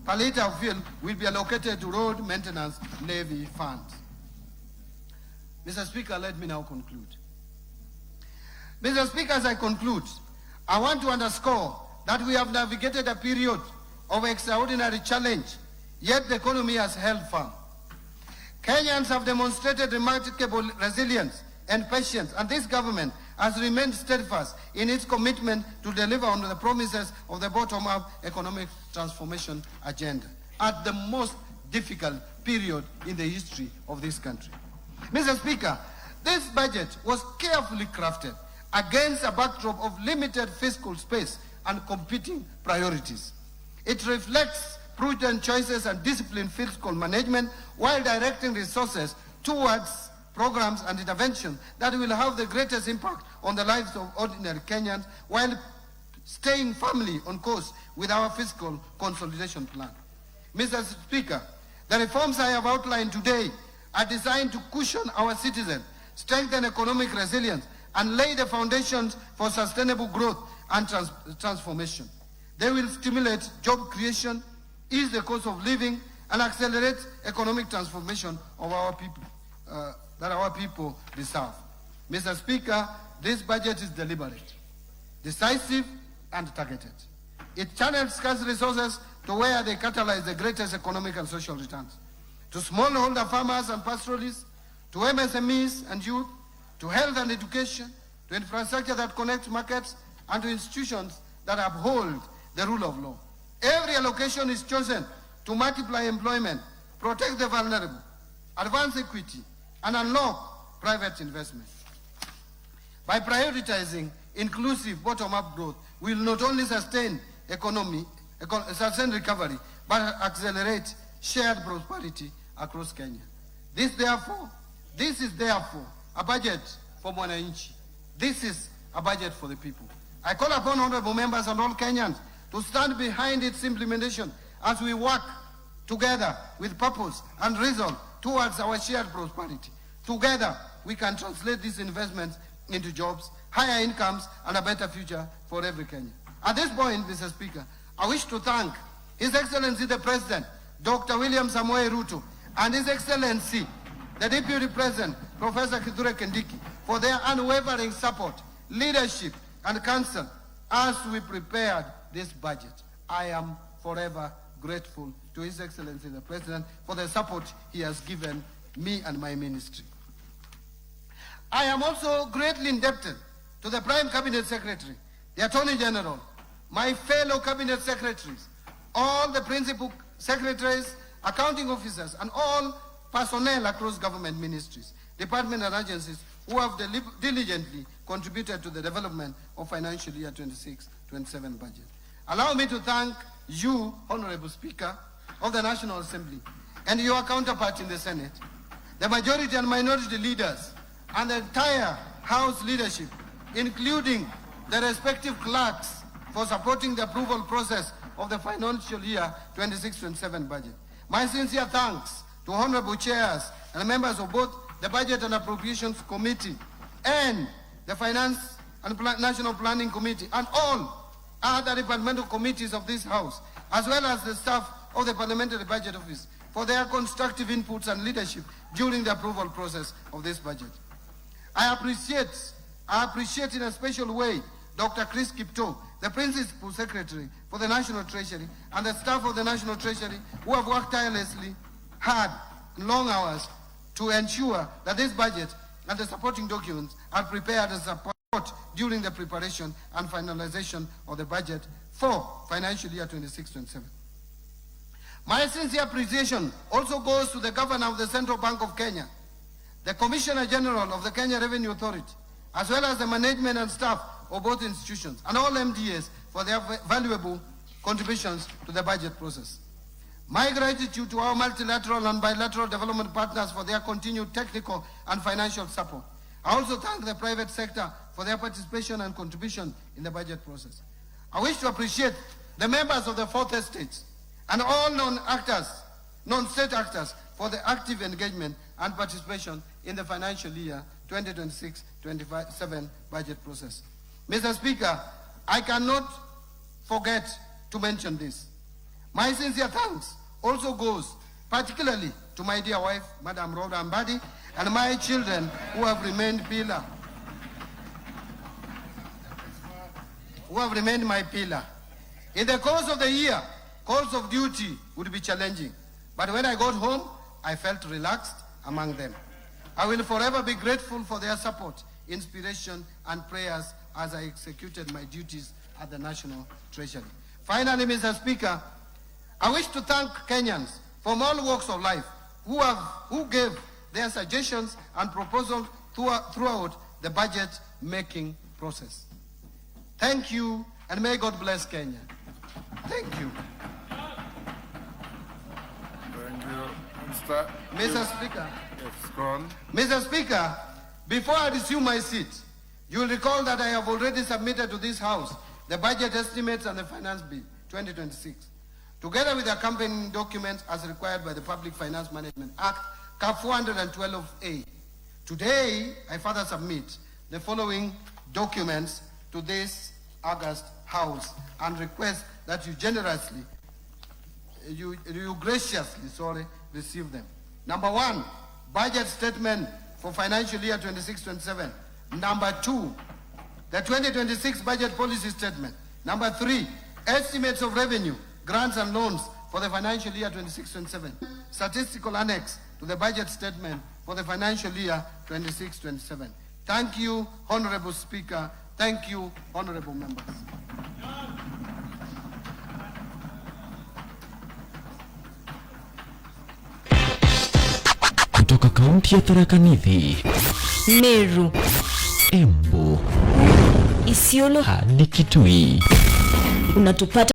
per litre of fuel will be allocated to road maintenance levy funds. Mr. Speaker, let me now conclude. Mr. Speaker, as I conclude, I want to underscore that we have navigated a period of extraordinary challenge, yet the economy has held firm. Kenyans have demonstrated remarkable resilience and patience, and this government has remained steadfast in its commitment to deliver on the promises of the bottom-up economic transformation agenda at the most difficult period in the history of this country. Mr. Speaker, this budget was carefully crafted against a backdrop of limited fiscal space and competing priorities. It reflects prudent choices and disciplined fiscal management while directing resources towards programs and interventions that will have the greatest impact on the lives of ordinary Kenyans while staying firmly on course with our fiscal consolidation plan. Mr. Speaker, the reforms I have outlined today are designed to cushion our citizens, strengthen economic resilience, and lay the foundations for sustainable growth and transformation. They will stimulate job creation, ease the cost of living, and accelerate economic transformation of our people, that our people deserve. Mr. Speaker, this budget is deliberate, decisive, and targeted. It channels scarce resources to where they catalyze the greatest economic and social returns. To smallholder farmers and pastoralists, to MSMEs and youth, to health and education, to infrastructure that connects markets, and to institutions that uphold the rule of law. Every allocation is chosen to multiply employment, protect the vulnerable, advance equity, and unlock private investment. By prioritizing inclusive bottom-up growth, we will not only sustain recovery, but accelerate shared prosperity across Kenya. This is therefore a budget for Mwananchi. This is a budget for the people. I call upon honorable members and all Kenyans to stand behind its implementation as we work together with purpose and resolve towards our shared prosperity. Together, we can translate these investments into jobs, higher incomes, and a better future for every Kenyan. At this point, Mr. Speaker, I wish to thank His Excellency the President, Dr. William Samoei Ruto, and His Excellency, the Deputy President, Professor Kithure Kindiki, for their unwavering support, leadership, and counsel as we prepared this budget. I am forever grateful to His Excellency the President for the support he has given me and my ministry. I am also greatly indebted to the Prime Cabinet Secretary, the Attorney General, my fellow Cabinet Secretaries, all the Principal Secretaries, accounting officers, and all personnel across government ministries, departments, and agencies who have diligently contributed to the development of financial year 26-27 budget. Allow me to thank you, Honorable Speaker of the National Assembly, and your counterpart in the Senate, the majority and minority leaders, and the entire House leadership, including the respective clerks, for supporting the approval process of the financial year 26-27 budget. My sincere thanks to honorable chairs and members of both the Budget and Appropriations Committee and the Finance and National Planning Committee and all other departmental committees of this House, as well as the staff of the Parliamentary Budget Office, for their constructive inputs and leadership during the approval process of this budget. I appreciate in a special way Dr. Chris Kipto, the Principal Secretary for the National Treasury, and the staff of the National Treasury who have worked tirelessly, hard, long hours to ensure that this budget and the supporting documents are prepared as support during the preparation and finalization of the budget for financial year 26-27. My sincere appreciation also goes to the Governor of the Central Bank of Kenya, the Commissioner General of the Kenya Revenue Authority, as well as the management and staff of both institutions, and all MDAs for their valuable contributions to the budget process. My gratitude to our multilateral and bilateral development partners for their continued technical and financial support. I also thank the private sector for their participation and contribution in the budget process. I wish to appreciate the members of the Fourth Estate and all non-state actors for the active engagement and participation in the financial year 2026-27 budget process. Mr. Speaker, I cannot forget to mention this. My sincere thanks also goes particularly to my dear wife, Madam Rhoda Mbadi, and my children who have remained my pillar. In the course of the year, calls of duty would be challenging, but when I got home, I felt relaxed among them. I will forever be grateful for their support, inspiration, and prayers as I executed my duties at the National Treasury. Finally, Mr. Speaker, I wish to thank Kenyans from all walks of life who gave their suggestions and proposals throughout the budget-making process. Thank you, and may God bless Kenya. Thank you. Thank you. Mr. Speaker. Yes, go on. Mr. Speaker, before I resume my seat, you will recall that I have already submitted to this House the budget estimates and the Finance Bill 2026, together with the accompanying documents as required by the Public Finance Management Act, CAP 412A. Today, I further submit the following documents to this August House and request that you graciously receive them. Number 1, budget statement for financial year 26-27. Number 2, the 2026 budget policy statement. Number 3, estimates of revenue, grants and loans for the financial year 26-27. Statistical annex to the budget statement for the financial year 26-27. Thank you, Honorable Speaker. Thank you, honorable members. Kutoka kaunti ya Tharaka Nithi, Meru, Embu, Isiolo hadi Kitui. Unatupata